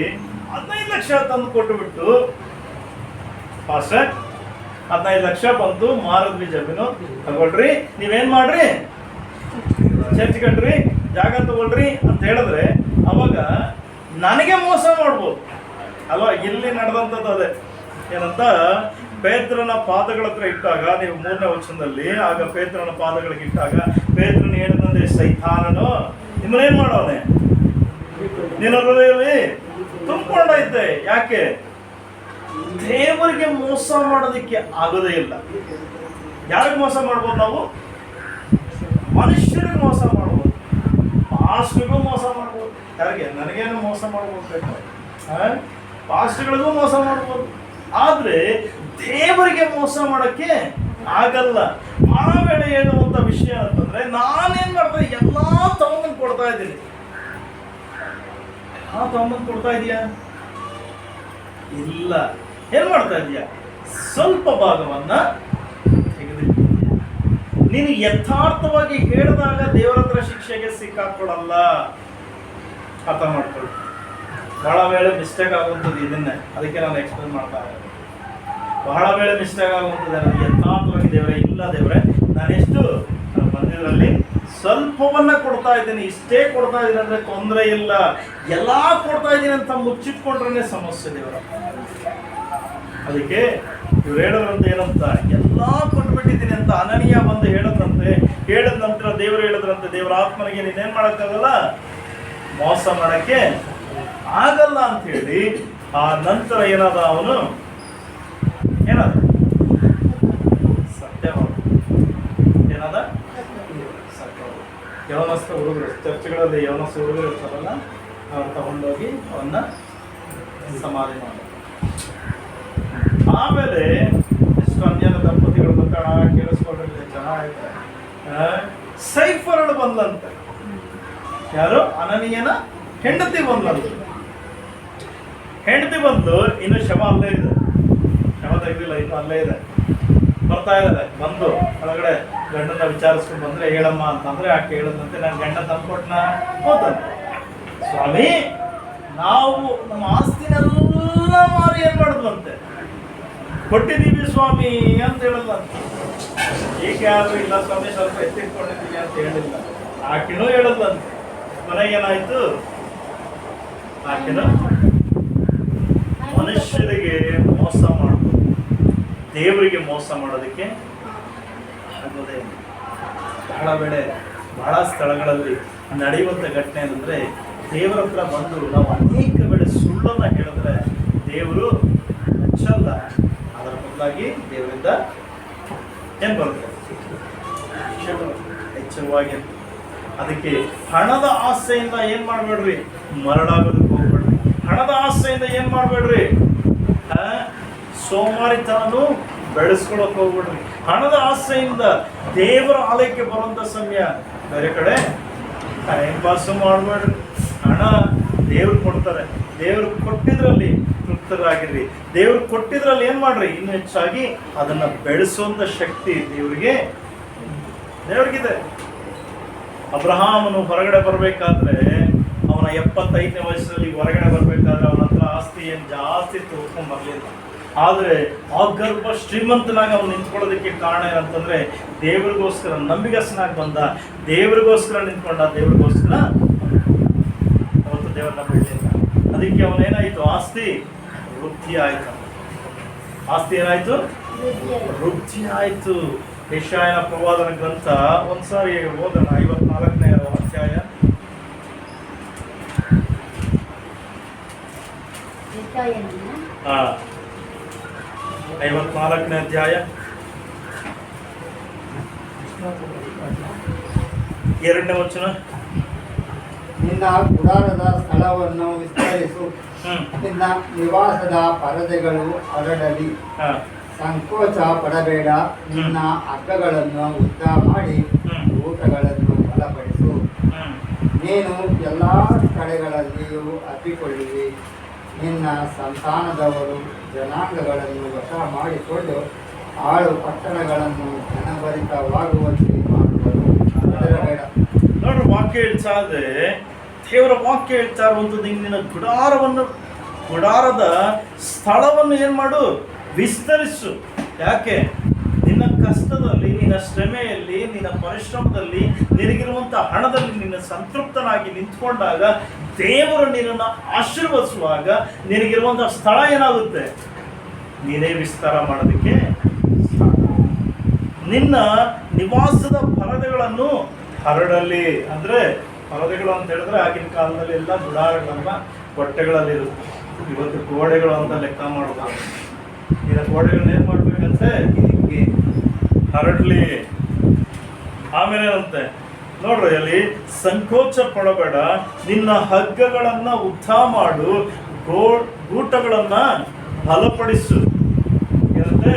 15 ಲಕ್ಷ ತಂದು ಕೊಟ್ಟುಬಿಟ್ಟು ಫಾಸ್ಟ್ 15 ಲಕ್ಷ ಬಂತು, ಮಾರಿದ್ವಿ ಜಮೀನು. ತಗೊಳ್ರಿ, ನೀವೇನ್ ಮಾಡ್ರಿ, ಚರ್ಚ್ ಕಟ್ರಿ, ಜಾಗ ತಗೊಳ್ರಿ ಅಂತ ಹೇಳಿದ್ರೆ ಅವಾಗ ನನಗೆ ಮೋಸ ಮಾಡ್ಬೋದು ಅಲ್ವಾ? ಇಲ್ಲಿ ನಡೆದಂಥದ್ದು ಅದೇ. ಏನಂತ, ಪೇತ್ರನ ಪಾದಗಳ ಹತ್ರ ಇಟ್ಟಾಗ, ನೀವು 3ನೇ ವಚನದಲ್ಲಿ, ಆಗ ಪೇತ್ರನ ಪಾದಗಳಿಗೆ ಇಟ್ಟಾಗ ಪೇತ್ರನ ಹೇಳಿದಂದ್ರೆ, ಸೈತಾನನು ನಿಮ್ಮನ್ನೇನ್ ಮಾಡೋನೆ, ನಿನ್ನ ಹೃದಯದಲ್ಲಿ ತುಂಬಿಕೊಂಡೈತೆ. ಯಾಕೆ? ದೇವರಿಗೆ ಮೋಸ ಮಾಡೋದಕ್ಕೆ ಆಗೋದೇ ಇಲ್ಲ. ಯಾರಿಗೆ ಮೋಸ ಮಾಡ್ಬೋದು ನಾವು? ಮನುಷ್ಯರಿಗೆ ಮೋಸ ಮಾಡ್ಬೋದು, ಪಾಸ್ಟ್ರಿಗೂ ಮೋಸ ಮಾಡ್ಬೋದು. ಯಾರಿಗೆ? ನನಗೇನು ಮೋಸ ಮಾಡ್ಬೋದು, ಪಾಸ್ಟ್ಗಳಿಗೂ ಮೋಸ ಮಾಡ್ಬೋದು. ಆದ್ರೆ ದೇವರಿಗೆ ಮೋಸ ಮಾಡಕ್ಕೆ ಆಗಲ್ಲ. ಬಹಳ ವೇಳೆ ಹೇಳುವಂತ ವಿಷಯ ಅಂತಂದ್ರೆ, ನಾನೇನ್ ಮಾಡ್ತೀನಿ, ಎಲ್ಲಾ ತಗೊಂಡ್ ಕೊಡ್ತಾ ಇದ್ದೀನಿ. ತಗೊಂಡ್ ಕೊಡ್ತಾ ಇದೀಯಾ? ಇಲ್ಲ. ಏನ್ ಮಾಡ್ತಾ ಇದೀಯ? ಸ್ವಲ್ಪ ಭಾಗವನ್ನ ತೆಗೆದಿಟ್ಟಿದ್ದೀಯ. ನೀನು ಯಥಾರ್ಥವಾಗಿ ಹೇಳಿದಾಗ ದೇವರ ಹತ್ರ ಶಿಕ್ಷೆಗೆ ಸಿಕ್ಕಾಕೊಡಲ್ಲ. ಅರ್ಥ ಮಾಡ್ಕೊಳ್ಳಿ. ಬಹಳ ವೇಳೆ ಮಿಸ್ಟೇಕ್ ಆಗುವಂಥದ್ದು ಇದನ್ನೇ, ಅದಕ್ಕೆ ನಾನು ಎಕ್ಸ್ಪ್ಲೇನ್ ಮಾಡ್ತಾ ಇದ್ದೀನಿ. ಬಹಳ ವೇಳೆ ಮಿಸ್ಟೇಕ್ ಆಗುವಂಥದ್ದು ಯಥಾರ್ಥವಾಗಿ ದೇವರೇ, ಇಲ್ಲ ದೇವರೇ ನಾನೆಷ್ಟು ಬಂದಿದ್ರಲ್ಲಿ ಸ್ವಲ್ಪವನ್ನ ಕೊಡ್ತಾ ಇದ್ದೀನಿ, ಇಷ್ಟೇ ಕೊಡ್ತಾ ಇದ್ದೀನಿ ಅಂದ್ರೆ ತೊಂದರೆ ಇಲ್ಲ, ಎಲ್ಲಾ ಕೊಡ್ತಾ ಇದ್ದೀನಿ ಅಂತ ಮುಚ್ಚಿಟ್ಕೊಂಡ್ರೆ ಸಮಸ್ಯೆ ದೇವರ. ಅದಕ್ಕೆ ಇವ್ರು ಹೇಳೋದ್ರಂತ ಏನಂತ, ಎಲ್ಲಾ ಕೊಟ್ಬಿಟ್ಟಿದ್ದೀನಿ ಅಂತ ಅನನೀಯ ಬಂದು ಹೇಳದಂತೆ, ಹೇಳಿದ ನಂತರ ದೇವರು ಹೇಳಿದ್ರಂತೆ, ದೇವರ ಆತ್ಮನಿಗೆ ನೀನೇನ್ ಮಾಡಕ್ಕಾಗಲ್ಲ, ಮೋಸ ಮಾಡಕ್ಕೆ ಆಗಲ್ಲ ಅಂತ ಹೇಳಿ, ಆ ನಂತರ ಏನಾದ, ಅವನು ಏನಾದ ಸತ್ಯ ಏನಾದ ಸತ್ಯ. ಯವನಸ್ಥ ಹುಡುಗರು, ಚರ್ಚ್ಗಳಲ್ಲಿ ಯವನಸ್ಥ ಹುಡುಗರು ಇರ್ತಾರಲ್ಲ, ಅವ್ರು ತಗೊಂಡೋಗಿ ಅವನ್ನ ಸಮಾಧಿ ಮಾಡಿ. ಆಮೇಲೆ ಎಷ್ಟು ಅನ್ಯನ ದಂಪತಿಗಳು ಗೊತ್ತಾಳ, ಕೇಳಿಸ್ಕೊಂಡ್ರೆ ಚೆನ್ನಾಗಿದೆ. ಸೈಫರಳು ಬಂದಂತೆ. ಯಾರು? ಅನನೀಯನ ಹೆಂಡತಿ ಬಂದಂತೆ. ಹೆಂಡತಿ ಬಂದು, ಇನ್ನು ಶವ ಅಲ್ಲೇ ಇದೆ, ಶವ ತೆಗೆದಿಲ್ಲ, ಇನ್ನು ಅಲ್ಲೇ ಇದೆ. ಬರ್ತಾ ಇದ್ದಾರೆ, ಬಂದು ಒಳಗಡೆ ಗಂಡನ ವಿಚಾರಿಸ್ಕೊಂಡು ಬಂದ್ರೆ, ಹೇಳಮ್ಮ ಅಂತಂದ್ರೆ ಆಕೆ ಹೇಳದಂತೆ, ನಾನು ಗಂಡ ತಂದ್ಕೊಟ್ನ ಹೋದಂತೆ. ಸ್ವಾಮಿ, ನಾವು ನಮ್ಮ ಆಸ್ತಿನೆಲ್ಲ ಮಾರಿ ಏನ್ ಮಾಡಿದ್ವಂತೆ, ಕೊಟ್ಟಿದ್ದೀವಿ ಸ್ವಾಮಿ ಅಂತ ಹೇಳದಂತೆ. ಏಕೆ ಆದ್ರೂ ಇಲ್ಲ ಸ್ವಾಮಿ, ಸ್ವಲ್ಪ ಎತ್ತಿಟ್ಕೊಂಡಿದ್ದೀವಿ ಅಂತ ಹೇಳಿಲ್ಲ. ಆಕೆನೂ ಹೇಳದಂತೆ. ಮನೆಗೇನಾಯ್ತು, ಆಕೆನೂ ಮನುಷ್ಯರಿಗೆ ಮೋಸ ಮಾಡ್ಬೋದು, ದೇವರಿಗೆ ಮೋಸ ಮಾಡೋದಕ್ಕೆ ಆಗೋದೇ ಇಲ್ಲ. ಬಹಳ ವೇಳೆ ಬಹಳ ಸ್ಥಳಗಳಲ್ಲಿ ನಡೆಯುವಂಥ ಘಟನೆ ಏನಂದ್ರೆ, ದೇವರ ಹತ್ರ ಬಂದು ನಾವು ಅನೇಕ ವೇಳೆ ಸುಳ್ಳನ್ನು ಹೇಳಿದ್ರೆ ದೇವರು ಹೆಚ್ಚಲ್ಲ, ಅದರ ಬದಲಾಗಿ ದೇವರಿಂದ ಏನ್ ಬರುತ್ತೆ, ಎಚ್ಚರವಾಗಿ. ಅದಕ್ಕೆ ಹಣದ ಆಸೆಯಿಂದ ಏನ್ ಮಾಡ್ಬೇಡ್ರಿ, ಮರಳಾಗೋದಕ್ಕೆ ಹೋಗ್ಬೇಡ್ರಿ. ಹಣದ ಆಸೆಯಿಂದ ಏನ್ ಮಾಡ್ಬೇಡ್ರಿ, ಸೋಮಾರಿತನೂ ಬೆಳೆಸ್ಕೊಳಕ್ ಹೋಗ್ಬಿಡ್ರಿ. ಹಣದ ಆಸೆಯಿಂದ ದೇವರ ಆಲಯಕ್ಕೆ ಬರುವಂತ ಸಮಯ ಬೇರೆ ಕಡೆ ಟೈಮ್ ಪಾಸ್ ಮಾಡ್ಬೇಡ್ರಿ. ಹಣ ದೇವ್ರು ಕೊಡ್ತಾರೆ, ದೇವ್ರು ಕೊಟ್ಟಿದ್ರಲ್ಲಿ ತೃಪ್ತರಾಗಿರ್ರಿ. ದೇವ್ರು ಕೊಟ್ಟಿದ್ರಲ್ಲಿ ಏನ್ ಮಾಡ್ರಿ, ಇನ್ನು ಹೆಚ್ಚಾಗಿ ಅದನ್ನ ಬೆಳೆಸುವಂತ ಶಕ್ತಿ ದೇವ್ರಿಗಿದೆ. ಅಬ್ರಹಾಮನು ಹೊರಗಡೆ ಬರ್ಬೇಕಾದ್ರೆ, ಅವನ 75ನೇ ವಯಸ್ಸಲ್ಲಿ ಹೊರಗಡೆ ಬರ್ಬೇಕಾದ್ರೆ ಅವನ ಹತ್ರ ಆಸ್ತಿ ಏನ್ ಜಾಸ್ತಿ ತೋರ್ಕೊಂಡ್ ಬರ್ಲಿಲ್ಲ. ಆದ್ರೆ ಆ ಗರ್ಭ ಶ್ರೀಮಂತನಾಗ ಅವನು ನಿಂತ್ಕೊಳ್ಳೋದಕ್ಕೆ ಕಾರಣ ಏನಂತಂದ್ರೆ, ದೇವರಿಗೋಸ್ಕರ ನಂಬಿಗಸ್ತನಾಗಿ ಬಂದ, ದೇವರಿಗೋಸ್ಕರ ನಿಂತ್ಕೊಂಡ, ದೇವರಿಗೋಸ್ಕರ ಅವತ್ತು ದೇವರನ್ನ ಬಿಡಲಿಲ್ಲ. ಅದಕ್ಕೆ ಅವನೇನಾಯ್ತು, ಆಸ್ತಿ ವೃದ್ಧಿ ಆಯ್ತು. ಆಸ್ತಿ ಏನಾಯ್ತು, ವೃದ್ಧಿ ಆಯ್ತು. ಯೆಶಾಯನ ಪ್ರವಾದನ ಗ್ರಂಥ ಒಂದ್ಸಾರಿ ಓದೋಣ. 54ನೇ ಅಧ್ಯಾಯ. ಹಾ, 54ನೇ ಅಧ್ಯಾಯ 2ನೇ ವಚನ. ನಿನ್ನ ಗುಡಾರದ ಸ್ಥಳವನ್ನು ವಿಸ್ತರಿಸು, ನಿನ್ನ ನಿವಾಸದ ಪರದೆಗಳು ಹರಡಲಿ, ಸಂಕೋಚ ಪಡಬೇಡ, ನಿನ್ನ ಹಗ್ಗಗಳನ್ನು ಉದ್ದ ಮಾಡಿ ಊಟಗಳನ್ನು ಬಲಪಡಿಸು. ನೀನು ಎಲ್ಲ ಕಡೆಗಳಲ್ಲಿಯೂ ಅಪ್ಪಿಕೊಳ್ಳುವಿ, ನಿನ್ನ ಸಂತಾನದವರು ಜನಾಂಗಗಳನ್ನು ವಶ ಮಾಡಿಕೊಂಡು ಆಳು ಪಟ್ಟಣಗಳನ್ನು ಜನಭರಿತವಾಗುವಂತೆ ಮಾಡುವರು. ಹೆದರಬೇಡ. ನೋಡ್ರಿ, ವಾಕ್ಯ ಹೇಳ್ತಾ ಇದೆ, ದೇವರ ವಾಕ್ಯ ಹೇಳ್ತಾ ಇರುವಂಥದ್ದು, ನಿನ್ನ ಗುಡಾರದ ಸ್ಥಳವನ್ನು ಏನ್ ಮಾಡು, ವಿಸ್ತರಿಸು. ಯಾಕೆ? ನಿನ್ನ ಕಷ್ಟದಲ್ಲಿ, ನಿನ್ನ ಶ್ರಮೆಯಲ್ಲಿ, ನಿನ್ನ ಪರಿಶ್ರಮದಲ್ಲಿ, ನಿನಗಿರುವಂಥ ಹಣದಲ್ಲಿ ನಿನ್ನ ಸಂತೃಪ್ತನಾಗಿ ನಿಂತ್ಕೊಂಡಾಗ ದೇವರು ನಿನ್ನನ್ನು ಆಶೀರ್ವದಿಸುವಾಗ ನಿನಗಿರುವಂಥ ಸ್ಥಳ ಏನಾಗುತ್ತೆ, ನೀನೇ ವಿಸ್ತಾರ ಮಾಡೋದಕ್ಕೆ. ನಿನ್ನ ನಿವಾಸದ ಪರದೆಗಳನ್ನು ಹರಡಲಿ. ಅಂದ್ರೆ ಪರದೆಗಳು ಅಂತ ಹೇಳಿದ್ರೆ ಆಗಿನ ಕಾಲದಲ್ಲಿ ಎಲ್ಲ ಗುಡಾರಗಳನ್ನ ಹೊಟ್ಟೆಗಳಲ್ಲಿ ಇರುತ್ತೆ. ಇವತ್ತು ಗೋಡೆಗಳು ಅಂತ ಲೆಕ್ಕ ಮಾಡೋದು. ನಿನ್ನ ಗೋಡೆಗಳನ್ನ ಏನ್ ಮಾಡ್ಬೇಕಂತೆ, ಇದಕ್ಕೆ ಹರಡ್ಲಿ. ಆಮೇಲೆ ಏನಂತೆ ನೋಡ್ರಿ, ಅಲ್ಲಿ ಸಂಕೋಚ ಪಡಬೇಡ, ನಿನ್ನ ಹಗ್ಗಗಳನ್ನ ಉದ್ದ ಮಾಡು, ಗೂಟಗಳನ್ನ ಬಲಪಡಿಸು. ಏನಂತೆ,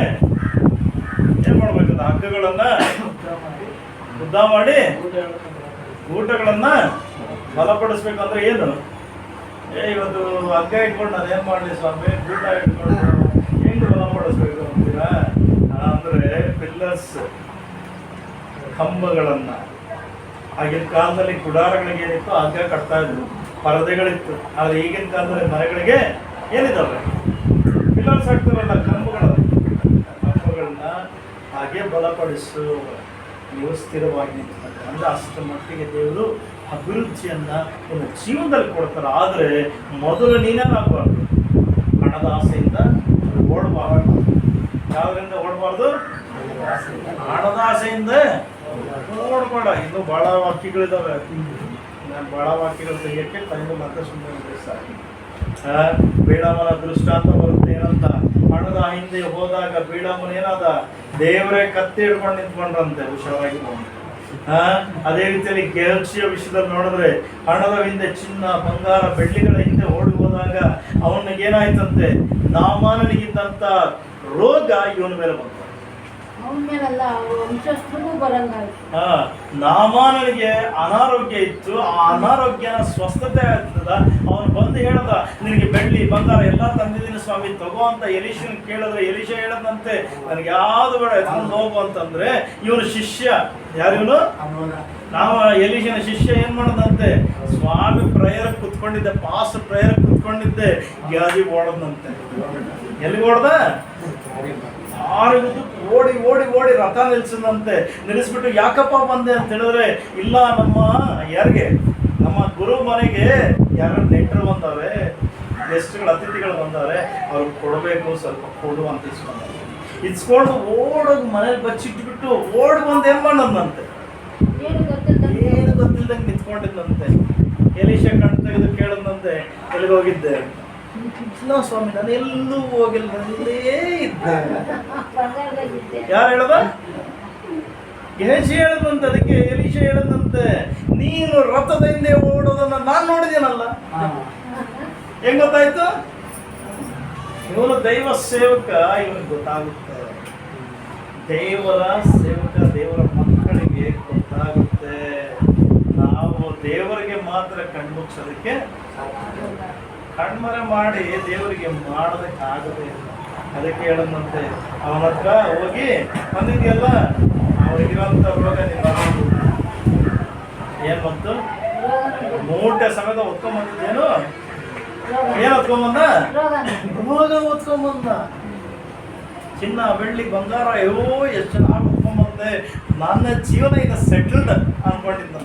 ಏನ್ ಮಾಡ್ಬೇಕಂತ, ಹಗ್ಗಗಳನ್ನ ಉದ್ದ ಮಾಡಿ ಊಟಗಳನ್ನ ಬಲಪಡಿಸ್ಬೇಕಂದ್ರೆ ಏನು? ಇವತ್ತು ಹಗ್ಗ ಇಟ್ಕೊಂಡು ನಾನು ಏನ್ ಮಾಡಲಿ ಸ್ವಾಮಿ, ಊಟ ಇಟ್ಕೊಂಡು ಹೆಂಗ್ ಬಲಪಡಿಸ್ಬೇಕು ಅಂತೀರಾ? ಅಂದ್ರೆ ಪಿಲ್ಲರ್ಸ್, ಕಂಬಗಳನ್ನ, ಆಗಿನ ಕಾಲದಲ್ಲಿ ಗುಡಾರಗಳಿಗೆ ಏನಿತ್ತು, ಹಗ್ಗ ಕಟ್ತಾ ಇದ್ರು, ಪರದೆಗಳಿತ್ತು. ಆದ್ರೆ ಈಗಿನ ಕಾಲದಲ್ಲಿ ಮನೆಗಳಿಗೆ ಏನಿದಾವೆ, ಪಿಲ್ಲರ್ಸ್ ಹಾಕ್ತಾರಲ್ಲ, ಕಂಬಗಳನ್ನ ಹಾಗೆ ಬಲಪಡಿಸು, ನೀವು ಸ್ಥಿರವಾಗಿ ನಿಂತ್ಕೊಂಡ್ರೆ. ಅಂದ್ರೆ ಅಷ್ಟರ ಮಟ್ಟಿಗೆ ದೇವರು ಅಭಿವೃದ್ಧಿಯನ್ನ ಒಂದು ಜೀವನದಲ್ಲಿ ಕೊಡ್ತಾರೆ. ಆದ್ರೆ ಮೊದಲು ನೀನೇನಾಗಬಾರ್ದು, ಹಣದ ಆಸೆಯಿಂದ ಓಡಬಾರ್ದು. ಯಾವ್ದ್ರಿಂದ ಓಡಬಾರ್ದು? ಹಣದ ಆಸೆಯಿಂದ ಓಡಬೇಡ. ಇನ್ನು ಬಹಳ ವಾಕ್ಯಗಳಿದಾವೆ, ನಾನು ಬಹಳ ವಾಕ್ಯಗಳು ತೆಗಿಯಕ್ಕೆ ಟೈಮ್ ಮತ್ತೆ ಸುಮ್ಮನೆ ಸಾಕು. ಬೀಳಾಮನ ದೃಷ್ಟಾಂತ ಬರುತ್ತೆ. ಏನಂತ, ಹಣದ ಹಿಂದೆ ಹೋದಾಗ ಬೀಳಾಮನ ಏನಾದ, ದೇವರೇ ಕತ್ತಿ ಹಿಡ್ಕೊಂಡು ನಿಂತ್ಕೊಂಡ್ರಂತೆ ಹುಷಾರಾಗಿ. ಅದೇ ರೀತಿಯಲ್ಲಿ ಗೇಹಜಿಯ ವಿಷಯದಲ್ಲಿ ನೋಡಿದ್ರೆ, ಹಣದ ಹಿಂದೆ ಚಿನ್ನ, ಬಂಗಾರ, ಬೆಳ್ಳಿಗಳ ಹಿಂದೆ ಓಡಿ ಹೋದಾಗ ಅವನಿಗೆ ಏನಾಯ್ತಂತೆ, ನಾಮಾನನಿಗಿದ್ದಂತ ರೋಗ ಇವನ ಮೇಲೆ ಬಂತು. ನಾಮಾನನಿಗೆ ಅನಾರೋಗ್ಯ ಇತ್ತು. ಆ ಅನಾರೋಗ್ಯನ ಸ್ವಸ್ಥತೆ ಆಗ್ತದ. ಅವನು ಬಂದು ಹೇಳ್ದ, ನಿನಗೆ ಬೆಳ್ಳಿ ಬಂಗಾರ ಎಲ್ಲ ತಂದಿದ್ದೀನಿ ಸ್ವಾಮಿ, ತಗೋ ಅಂತ ಎಲೀಶನ್ ಕೇಳಿದ್ರೆ, ಎಲೀಶ ಹೇಳದಂತೆ ನನಗೆ ಯಾವ್ದು ಬೇಡ, ಎತ್ಕೊಂಡು ಹೋಗು ಅಂತಂದ್ರೆ, ಇವನು ಶಿಷ್ಯ, ಯಾರಿವನು, ನಾವು ಎಲೀಶನ ಶಿಷ್ಯ ಏನ್ ಮಾಡದಂತೆ, ಸ್ವಾಮಿ ಪ್ರೇಯರ್ ಕುತ್ಕೊಂಡಿದ್ದೆ, ಪಾಸ್ ಪ್ರೇಯರ್ ಕುತ್ಕೊಂಡಿದ್ದೆ, ಗ್ಯಾದಿ ಓಡದಂತೆ. ಎಲ್ಲಿ ಓಡ್ದ? ಓಡಿ ಓಡಿ ಓಡಿ ರಥ ನಿಲ್ಸದಂತೆ. ನಿಲ್ಲಿಸ್ಬಿಟ್ಟು ಯಾಕಪ್ಪ ಬಂದೆ ಅಂತ ಹೇಳಿದ್ರೆ, ಇಲ್ಲ ನಮ್ಮ ಯಾರಿಗೆ, ನಮ್ಮ ಗುರು ಮನೆಗೆ ಯಾರು ನೆಂಟರು ಬಂದವ್ರೆ, ಗೆಸ್ಟ್ಗಳು, ಅತಿಥಿಗಳು ಬಂದವ್ರೆ, ಅವ್ರಿಗೆ ಕೊಡಬೇಕು, ಸ್ವಲ್ಪ ಕೊಡು ಅಂತ ಇಸ್ಕೊಂಡು ಓಡೋಗಿ ಮನೇಲಿ ಬಚ್ಚಿಟ್ಬಿಟ್ಟು ಓಡಿ ಬಂದು ಏನ್ ಮಾಡದಂತೆ, ಏನು ಗೊತ್ತಿಲ್ದಂಗೆ ನಿಂತ್ಕೊಂಡಿದ್ದಂತೆ. ಎಲೀಶ ಕಣ್ ತೆಗೆದು ಕೇಳದಂತೆ, ಎಲ್ಲಿಗೋಗಿದ್ದೆ? ಇಲ್ಲ ಸ್ವಾಮಿ, ನಾನು ಎಲ್ಲೂ ಹೋಗಿಲ್ಲ, ನನ್ನದೇ ಇದ್ದೆ. ಯಾರು ಹೇಳದ? ಗೆಹಜಿ ಹೇಳದಂತೆ. ಅದಕ್ಕೆ ಎಲೀಶ ಹೇಳದಂತೆ, ನೀನು ರಥದ ಹಿಂದೆ ಓಡೋದನ್ನ ನಾನು ನೋಡಿದೇನಲ್ಲ. ಹೆಂಗ್ ಗೊತ್ತಾಯ್ತು? ಇವನು ದೈವ ಸೇವಕ, ಇವನಿಗೆ ಗೊತ್ತಾಗುತ್ತೆ. ದೇವರ ಸೇವಕ, ದೇವರ ಮಕ್ಕಳಿಗೆ ಗೊತ್ತಾಗುತ್ತೆ. ನಾವು ದೇವರಿಗೆ ಮಾತ್ರ ಕಣ್ಮುಚ್ಚೋದಕ್ಕೆ, ಕಣ್ಮರೆ ಮಾಡಿ ದೇವರಿಗೆ ಮಾಡೋದಕ್ಕೆ ಆಗದೆ ಇಲ್ಲ. ಅದಕ್ಕೆ ಹೇಳದಂತೆ, ಅವನ ಹತ್ರ ಹೋಗಿ ಬಂದಿದೆಯಲ್ಲ, ಅವನಿಗಿರೋಂಥ ರೋಗ ಏನ್ ಬಂತು? ಮೂಟೆ ಸಮೇತ ಹೊತ್ಕೊಂಡ್ಬಂದಿದ್ದೇನು? ಏನ್ ಹೊತ್ಕೊಂಬಂದ? ರೋಗ ಹೊತ್ಕೊಂಬಂದ. ಚಿನ್ನ, ಬೆಳ್ಳಿ, ಬಂಗಾರ, ಅಯ್ಯೋ ಎಷ್ಟು ಚೆನ್ನಾಗಿ ಹೊತ್ಕೊಂಬಂದೆ, ನನ್ನ ಜೀವನ ಈಗ ಸೆಟಲ್ಡ್ ಅನ್ಕೊಂಡಿದ್ದ.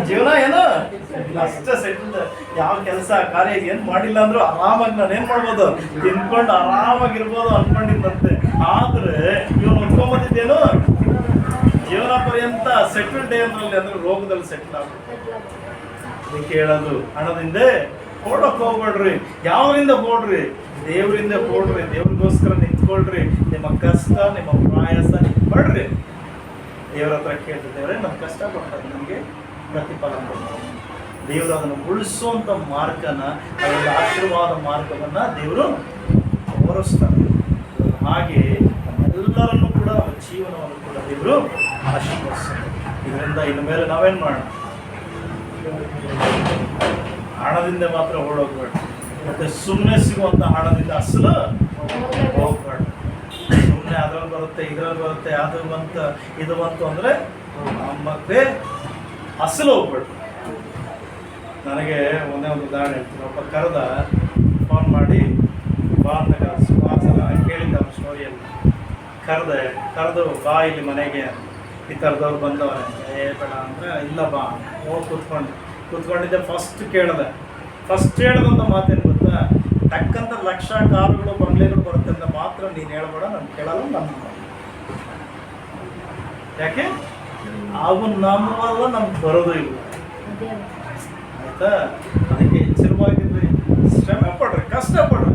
ಜೀವನ ಏನು ಅಷ್ಟೇ ಸೆಟಲ್ಡ್. ಯಾವ ಕೆಲಸ ಕಾರ್ಯ ಏನ್ ಮಾಡಿಲ್ಲ ಅಂದ್ರೂ ಆರಾಮಾಗಿ ನಾನು ಏನ್ ಮಾಡ್ಬೋದು, ತಿನ್ಕೊಂಡು ಆರಾಮಾಗಿರ್ಬೋದು ಅನ್ಕೊಂಡಿದ್ದಂತೆ. ಆದ್ರೆ ಇವನು ಉಟ್ಕೊಂಬಂದಿದ್ದೇನು ಜೀವನ ಪರ್ಯಂತ ಸೆಟಲ್ ಡೇ ಅಂದ್ರೆ ರೋಗದಲ್ಲಿ ಸೆಟ್ಲ್ ಆಗ್ಬೇಕು. ಅದಕ್ಕೆ ಹೇಳೋದು ಹಣದಿಂದ ಹೊಡಕ್ ಹೋಗ್ಬೇಡ್ರಿ. ಯಾವರಿಂದ ಹೋಡ್ರಿ? ದೇವರಿಂದ ಹೋಡ್ರಿ. ದೇವ್ರಿಗೋಸ್ಕರ ನಿಂತ್ಕೊಳ್ರಿ. ನಿಮ್ಮ ಕಷ್ಟ ನಿಮ್ಮ ಪ್ರಯಾಸ ಪಡ್ರಿ. ದೇವ್ರ ಹತ್ರ ಕೇಳ್ತಿದ್ದೇವ್ರೆ, ನಮ್ಮ ಕಷ್ಟ ಕೊಡ್ತಾರೆ, ನಮಗೆ ಪ್ರತಿಫಲ ಕೊಡ್ತಾರೆ. ದೇವರು ಅದನ್ನು ಉಳಿಸುವಂತ ಮಾರ್ಗನ, ಅದರ ಆಶೀರ್ವಾದ ಮಾರ್ಗವನ್ನ ದೇವರು ತೋರಿಸ್ತಾರೆ. ಹಾಗೆ ನಮ್ಮೆಲ್ಲರನ್ನು ಕೂಡ ನಮ್ಮ ಜೀವನವನ್ನು ಕೂಡ ದೇವರು ಆಶೀರ್ವದಿಸ್ತಾರೆ. ಇದರಿಂದ ಇನ್ನು ಮೇಲೆ ನಾವೇನ್ ಮಾಡೋಣ? ಹಣದಿಂದ ಮಾತ್ರ ಓಡೋಗ್ಬೇಡ. ಮತ್ತೆ ಸುಮ್ಮನೆ ಸಿಗುವಂತ ಹಣದಿಂದ ಅಸಲು ಹೋಗ್ಬೇಡ. ಸುಮ್ಮನೆ ಅದ್ರಲ್ಲಿ ಬರುತ್ತೆ, ಇದ್ರಲ್ಲಿ ಬರುತ್ತೆ, ಅದು ಬಂತ ಇದು ಬಂತು ಅಂದ್ರೆ ಮತ್ತೆ ಅಸಲು ಹೋಗ್ಬೇಡ. ನನಗೆ ಒಂದೇ ಒಂದು ಉದಾಹರಣೆ ಹೇಳ್ತೀನಿ. ಒಬ್ಬ ಕರೆದ, ಫೋನ್ ಮಾಡಿ ಬಾ ಅಂತ ಸುಮಾರು ಸಲ ಕೇಳಿದ್ದ ಅವ್ರ ಸ್ಟೋರಿಯಲ್ಲಿ. ಕರೆದು ಬಾ ಇಲ್ಲಿ ಮನೆಗೆ, ಈ ಥರದವ್ರು ಬಂದವರೆ. ಬೇಡ ಅಂದರೆ ಇಲ್ಲ ಬಾ, ಹೋಗಿ ಕೂತ್ಕೊಂಡಿದ್ದೆ. ಫಸ್ಟ್ ಹೇಳ್ದಂಥ ಮಾತೇನು ಗೊತ್ತಾ? ಟಕ್ಕಂತ ಲಕ್ಷ ಕಾರುಗಳು ಬಂಗ್ಲೆಗಳು ಬರುತ್ತೆ ಅಂತ ಮಾತ್ರ ನೀನು ಹೇಳ್ಬೇಡ, ನಾನು ಕೇಳಲ್ಲ, ನಮ್ಮ ಯಾಕೆ ಅವು ನಮ್ಮಲ್ಲ, ನಮ್ಗೆ ಬರೋದು ಇಲ್ಲ. ಆಯ್ತಾ? ಅದಕ್ಕೆ ಎಚ್ಚರವಾಗಿರ್ರಿ, ಶ್ರಮೆ ಪಡ್ರಿ, ಕಷ್ಟಪಡ್ರಿ.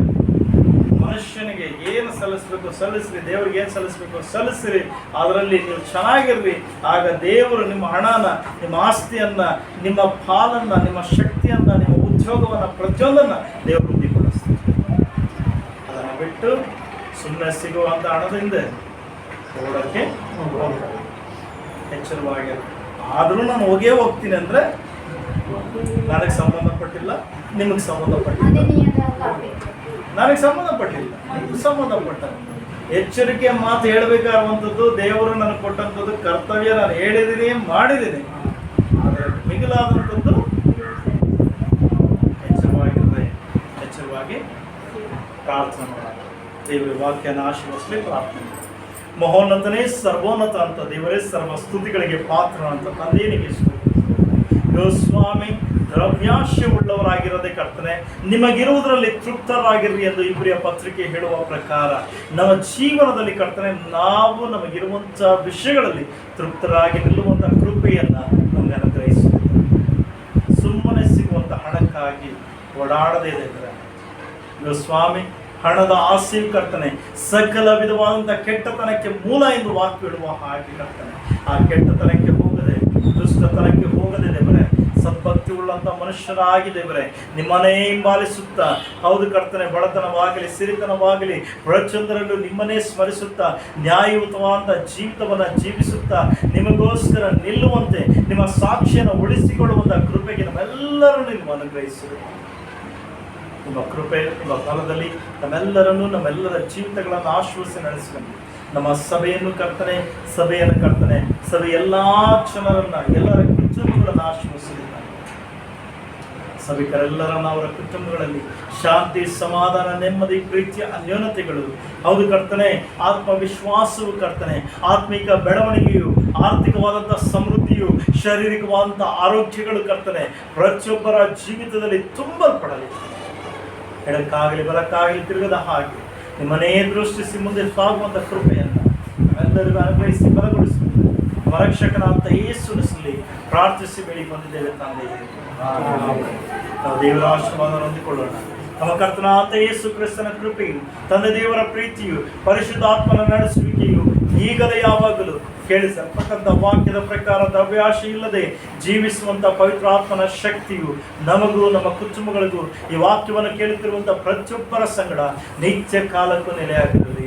ಮನುಷ್ಯನಿಗೆ ಏನು ಸಲ್ಲಿಸ್ಬೇಕು ಸಲ್ಲಿಸ್ರಿ, ದೇವ್ರಿಗೆ ಏನು ಸಲ್ಲಿಸ್ಬೇಕು ಸಲ್ಲಿಸ್ರಿ. ಅದರಲ್ಲಿ ನೀವು ಚೆನ್ನಾಗಿರ್ರಿ. ಆಗ ದೇವರು ನಿಮ್ಮ ಹಣನ, ನಿಮ್ಮ ಆಸ್ತಿಯನ್ನ, ನಿಮ್ಮ ಪಾಲನ್ನ, ನಿಮ್ಮ ಶಕ್ತಿಯನ್ನ, ನಿಮ್ಮ ಉದ್ಯೋಗವನ್ನ, ಪ್ರತಿಯೊಂದನ್ನ ದೇವರು ವೃದ್ಧಿಪಡಿಸ್ತಾರೆ. ಅದನ್ನು ಬಿಟ್ಟು ಸುಮ್ಮನೆ ಸಿಗುವಂತ ಹಣದಿಂದ ಓಡೋಕ್ಕೆ ಹೋಗ್ತಾರೆ. ಎಚ್ಚರವಾಗಿರ. ಆದರೂ ನಾನು ಹೋಗ್ತೀನಿ ಅಂದ್ರೆ ನನಗೆ ಸಂಬಂಧಪಟ್ಟಿಲ್ಲ, ನಿಮಗೆ ಸಂಬಂಧಪಟ್ಟಿಲ್ಲ, ನನಗೆ ಸಂಬಂಧಪಟ್ಟಿಲ್ಲ, ನಿಮ್ಗೆ ಸಂಬಂಧಪಟ್ಟ. ಎಚ್ಚರಿಕೆ ಮಾತು ಹೇಳಬೇಕಾಗುವಂಥದ್ದು ದೇವರು ನನಗೆ ಕೊಟ್ಟಂಥದ್ದು ಕರ್ತವ್ಯ. ನಾನು ಹೇಳಿದ್ದೀನಿ, ಮಾಡಿದ್ದೀನಿ. ಆದರೆ ಮಿಗಿಲಾದಂಥದ್ದು ಎಚ್ಚರವಾಗಿ ಪ್ರಾರ್ಥನೆ ಮಾಡೋಣ. ದೇವರ ವಾಕ್ಯನ ಆಶೀರ್ವದಿಸಲಿ. ಪ್ರಾರ್ಥನೆ. ಮಹೋನ್ನತನೇ ಸರ್ವೋನ್ನತ ಅಂತ ದೇವರೇ, ಸರ್ವ ಸ್ತುತಿಗಳಿಗೆ ಪಾತ್ರ ಅಂತ ತಂದೆನಿಗೆ ಸ್ವಾಮಿ, ದ್ರವ್ಯಾಶೆ ಉಳ್ಳವರಾಗಿರೋದೇ ಕರ್ತನೆ, ನಿಮಗಿರುವುದರಲ್ಲಿ ತೃಪ್ತರಾಗಿರ್ರಿ ಎಂದು ಇಬ್ರಿಯ ಪತ್ರಿಕೆ ಹೇಳುವ ಪ್ರಕಾರ ನಮ್ಮ ಜೀವನದಲ್ಲಿ ಕರ್ತನೆ, ನಾವು ನಮಗಿರುವಂಥ ವಿಷಯಗಳಲ್ಲಿ ತೃಪ್ತರಾಗಿ ನಿಲ್ಲುವಂಥ ಕೃಪೆಯನ್ನ ನಮಗೆ ಅನುಗ್ರಹಿಸುತ್ತೆ. ಸುಮ್ಮನೆ ಸಿಗುವಂಥ ಹಣಕ್ಕಾಗಿ ಓಡಾಡದೇ ಇದ್ರೆ ಸ್ವಾಮಿ, ಹಣದ ಆಸೆಯು ಕರ್ತನೆ ಸಕಲ ವಿಧವಾದಂಥ ಕೆಟ್ಟತನಕ್ಕೆ ಮೂಲ ಎಂದು ವಾಕ್ಯ ಹೇಳುವ ಹಾಗೆ ಕರ್ತನೆ, ಆ ಕೆಟ್ಟತನಕ್ಕೆ ಹೋಗದೆ, ದುಷ್ಟತನಕ್ಕೆ ಹೋಗದೆ ದೇವರೇ, ಸದ್ಭಕ್ತಿ ಉಳ್ಳಂತ ಮನುಷ್ಯರಾಗಿ ದೇವರೇ ನಿಮ್ಮನ್ನೇ ಹಿಂಬಾಲಿಸುತ್ತಾ, ಹೌದು ಕರ್ತನೆ, ಬಡತನವಾಗಲಿ ಸಿರಿತನವಾಗಲಿ ಪ್ರತಿಯೊಂದರಲ್ಲೂ ನಿಮ್ಮನ್ನೇ ಸ್ಮರಿಸುತ್ತಾ, ನ್ಯಾಯಯುತವಾದ ಜೀವಿತವನ್ನು ಜೀವಿಸುತ್ತಾ, ನಿಮಗೋಸ್ಕರ ನಿಲ್ಲುವಂತೆ ನಿಮ್ಮ ಸಾಕ್ಷಿಯನ್ನು ಉಳಿಸಿಕೊಳ್ಳುವಂಥ ಕೃಪೆಗೆ ನಮ್ಮೆಲ್ಲರನ್ನು ನೀವು ಅನುಗ್ರಹಿಸಿರಿ. ನಿಮ್ಮ ಕೃಪೆ, ನಿಮ್ಮ ಫಲದಲ್ಲಿ ನಮ್ಮೆಲ್ಲರನ್ನು, ನಮ್ಮೆಲ್ಲರ ಜೀವಿತಗಳನ್ನು ಆಶ್ವಾಸ ನಡೆಸಿಕೊಂಡು ನಮ್ಮ ಸಭೆಯನ್ನು ಕರ್ತನೆ, ಸಭೆ ಎಲ್ಲ ಜನರನ್ನ, ಎಲ್ಲರ ಕುಟುಂಬಗಳನ್ನು ಆಶ್ವಾಸಿಸಿದ್ದಾರೆ. ಸಭಿಕರೆಲ್ಲರನ್ನ ಅವರ ಕುಟುಂಬಗಳಲ್ಲಿ ಶಾಂತಿ, ಸಮಾಧಾನ, ನೆಮ್ಮದಿ, ಪ್ರೀತಿಯ ಅನ್ಯೋನ್ಯತೆಗಳು, ಹೌದು ಕರ್ತನೆ, ಆತ್ಮವಿಶ್ವಾಸವು ಕರ್ತನೆ, ಆತ್ಮಿಕ ಬೆಳವಣಿಗೆಯು, ಆರ್ಥಿಕವಾದಂಥ ಸಮೃದ್ಧಿಯು, ಶಾರೀರಿಕವಾದಂಥ ಆರೋಗ್ಯಗಳು ಕರ್ತನೆ ಪ್ರತಿಯೊಬ್ಬರ ಜೀವಿತದಲ್ಲಿ ತುಂಬಲ್ಪಡಲಿ. ಎಡಕ್ಕಾಗಲಿ ಬಲಕ್ಕಾಗಲಿ ತಿರುಗದ ಹಾಗೆ ನಿಮ್ಮನ್ನೇ ದೃಷ್ಟಿಸಿ ಮುಂದೆ ಸಾಗುವಂಥ ಕೃಪೆಯನ್ನು ನಾವೆಲ್ಲರಿಗೂ ಅನುಗ್ರಹಿಸಿ ಬಲಗೊಳಿಸಿ ನಮ್ಮ ರಕ್ಷಕನಾದಂಥ ಯೇಸುವಿನಲ್ಲಿ ಪ್ರಾರ್ಥಿಸಿ ಬೇಡಿ ಬಂದಿದ್ದೇವೆ ತಂದೆ. ನಾವು ದೇವರ ಆಶೀರ್ವಾದವನ್ನು ಹೊಂದಿಕೊಳ್ಳೋಣ. ನಮ್ಮ ಕರ್ತನಾದಂಥ ಯೇಸು ಕ್ರಿಸ್ತನ ಕೃಪೆಯು, ತಂದೆ ದೇವರ ಪ್ರೀತಿಯು, ಪರಿಶುದ್ಧಾತ್ಮನ ನಡೆಸುವಿಕೆಯು ಈಗಲೇ ಯಾವಾಗಲೂ ಕೇಳಿಸಲ್ಪಟ್ಟಂಥ ವಾಕ್ಯದ ಪ್ರಕಾರ ದ್ರವ್ಯಾಶೆ ಇಲ್ಲದೆ ಜೀವಿಸುವಂಥ ಪವಿತ್ರಾತ್ಮನ ಶಕ್ತಿಯು ನಮಗೂ ನಮ್ಮ ಕುಟುಂಬಗಳಿಗೂ ಈ ವಾಕ್ಯವನ್ನು ಕೇಳುತ್ತಿರುವಂಥ ಪ್ರತಿಯೊಬ್ಬರ ಸಂಗಡ ನಿತ್ಯ ಕಾಲಕ್ಕೂ ನೆಲೆಯಾಗಿರಲಿ.